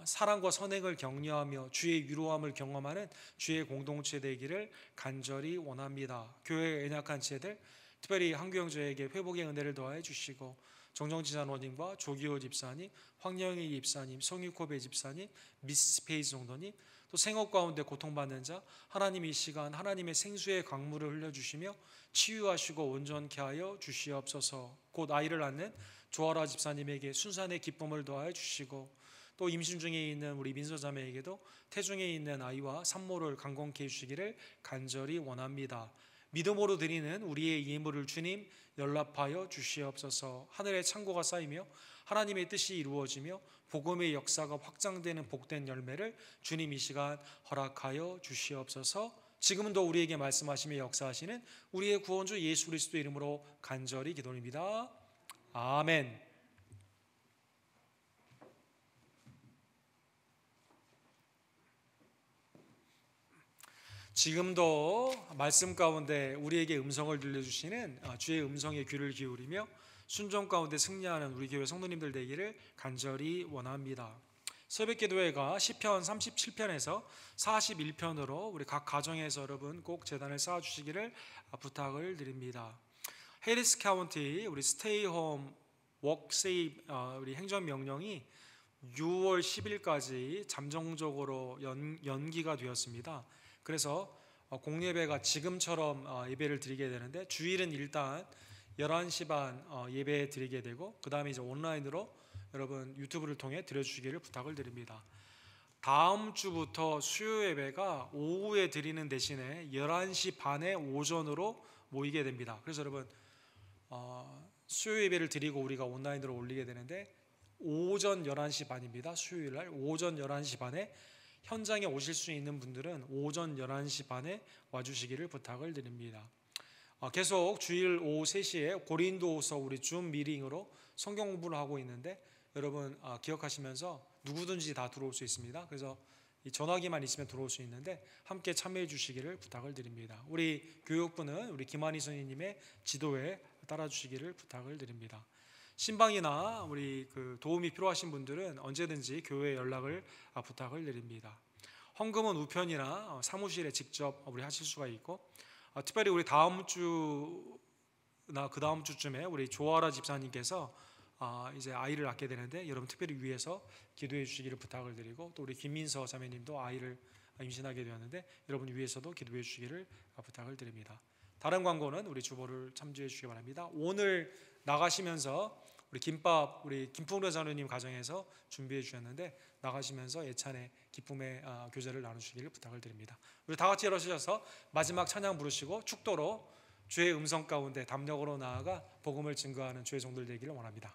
사랑과 선행을 격려하며 주의 위로함을 경험하는 주의 공동체 되기를 간절히 원합니다. 교회의 연약한 지체들 특별히 한교영저에게 회복의 은혜를 더하여 주시고 정정지사노님과 조기호 집사님, 황영희 집사님, 성유코베 집사님, 미스 페이스 정도님, 또 생업 가운데 고통받는 자 하나님 이 시간 하나님의 생수의 강물을 흘려주시며 치유하시고 온전케 하여 주시옵소서. 곧 아이를 낳는 조아라 집사님에게 순산의 기쁨을 더하여 주시고 또 임신 중에 있는 우리 민서자매에게도 태중에 있는 아이와 산모를 강건케 해주시기를 간절히 원합니다. 믿음으로 드리는 우리의 예물을 주님 연락하여 주시옵소서. 하늘의 창고가 쌓이며 하나님의 뜻이 이루어지며 복음의 역사가 확장되는 복된 열매를 주님 이 시간 허락하여 주시옵소서. 지금도 우리에게 말씀하시며 역사하시는 우리의 구원주 예수 그리스도 이름으로 간절히 기도드립니다. 아멘. 지금도 말씀 가운데 우리에게 음성을 들려주시는 주의 음성에 귀를 기울이며 순종 가운데 승리하는 우리 교회 성도님들 되기를 간절히 원합니다. 새벽기도회가 시편 37편에서 41편으로 우리 각 가정에서 여러분 꼭 제단을 쌓아주시기를 부탁을 드립니다. 해리스 카운티 우리 스테이 홈 워크 세이브 우리 행정명령이 6월 10일까지 잠정적으로 연기가 되었습니다. 그래서 공예배가 지금처럼 예배를 드리게 되는데 주일은 일단 11시 반 예배 드리게 되고 그 다음에 이제 온라인으로 여러분 유튜브를 통해 드려주시기를 부탁을 드립니다. 다음 주부터 수요 예배가 오후에 드리는 대신에 11시 반에 오전으로 모이게 됩니다. 그래서 여러분 수요 예배를 드리고 우리가 온라인으로 올리게 되는데 오전 11시 반입니다. 수요일날 오전 11시 반에 현장에 오실 수 있는 분들은 오전 11시 반에 와주시기를 부탁을 드립니다. 계속 주일 오후 3시에 고린도후서 우리 줌 미팅으로 성경 공부를 하고 있는데 여러분 기억하시면서 누구든지 다 들어올 수 있습니다. 그래서 이 전화기만 있으면 들어올 수 있는데 함께 참여해 주시기를 부탁을 드립니다. 우리 교육부는 우리 김한희 선생님의 지도에 따라 주시기를 부탁을 드립니다. 신방이나 우리 도움이 필요하신 분들은 언제든지 교회에 연락을 부탁을 드립니다. 헌금은 우편이나 사무실에 직접 우리 하실 수가 있고 특별히 우리 다음 주나 그 다음 주쯤에 우리 조아라 집사님께서 이제 아이를 낳게 되는데 여러분 특별히 위해서 기도해 주시기를 부탁을 드리고 또 우리 김민서 자매님도 아이를 임신하게 되었는데 여러분 위해서도 기도해 주시기를 부탁을 드립니다. 다른 광고는 우리 주보를 참조해 주시기 바랍니다. 오늘 나가시면서 우리 김밥 우리 김풍래 장로님 가정에서 준비해 주셨는데 나가시면서 예찬의 기쁨의 교제를 나누시기를 부탁을 드립니다. 우리 다 같이 일어서셔서 마지막 찬양 부르시고 축도로 주의 음성 가운데 담력으로 나아가 복음을 증거하는 주의 종들 되기를 원합니다.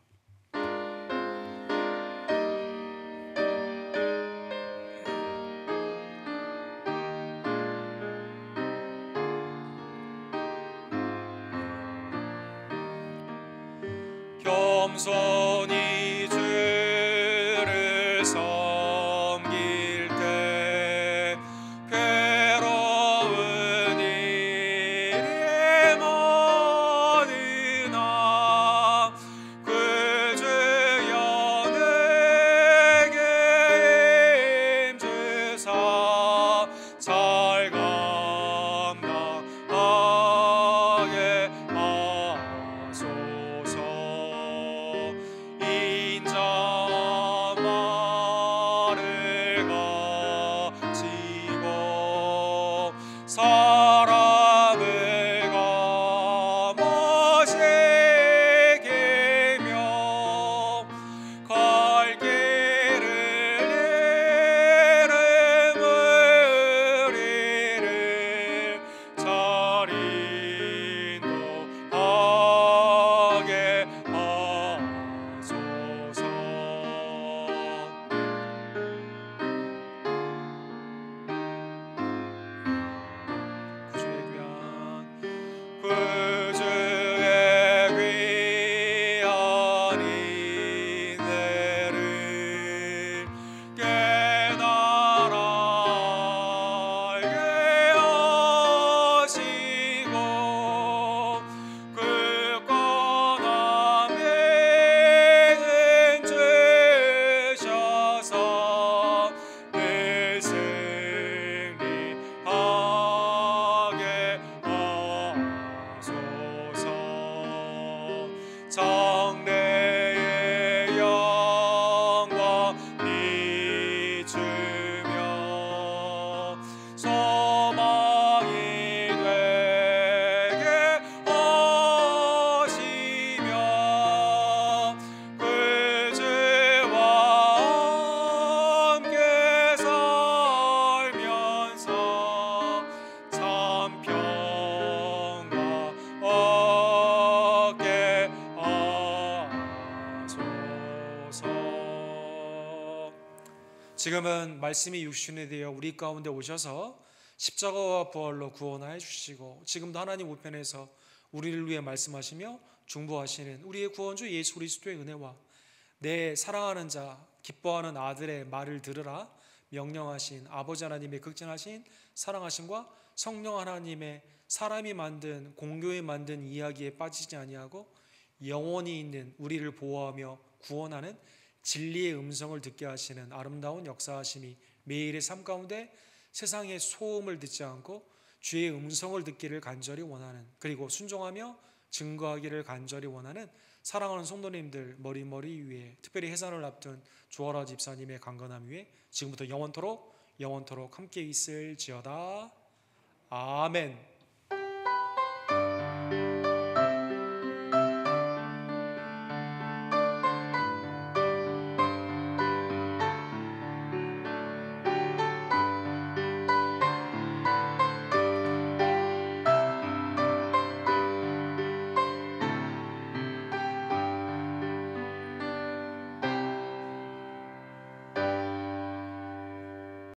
겸손히 주를 섬길 때 괴로운 일이 많으나 그 주여 내게 임주사 잘 감당하게 하소서. 인자 말을 가지고 사람을 감하시기며 갈 길을 잃은 우리를 잘 인도하게 하소서. 그 주의 귀한 인내를 깨달아 알게 하시고 굳건한 믿음 주셔서 늘 승리하게 하소서. 장래의 영광 비추며 소망이 되게 하시며 그 주와 함께 살면서 참 평강 얻게 하소서. 지금은 말씀이 육신이 되어 우리 가운데 오셔서 십자가와 부활로 구원하여 주시고 지금도 하나님 우편에서 우리를 위해 말씀하시며 중보하시는 우리의 구원주 예수 그리스도의 은혜와 내 사랑하는 자 기뻐하는 아들의 말을 들으라 명령하신 아버지 하나님의 극진하신 사랑하심과 성령 하나님의 사람이 만든 공교에 만든 이야기에 빠지지 아니하고 영원히 있는 우리를 보호하며 구원하는 진리의 음성을 듣게 하시는 아름다운 역사하심이 매일의 삶 가운데 세상의 소음을 듣지 않고 주의 음성을 듣기를 간절히 원하는, 그리고 순종하며 증거하기를 간절히 원하는 사랑하는 성도님들 머리 위에, 특별히 해산을 앞둔 조아라 집사님의 강건함 위에 지금부터 영원토록 함께 있을지어다. 아멘.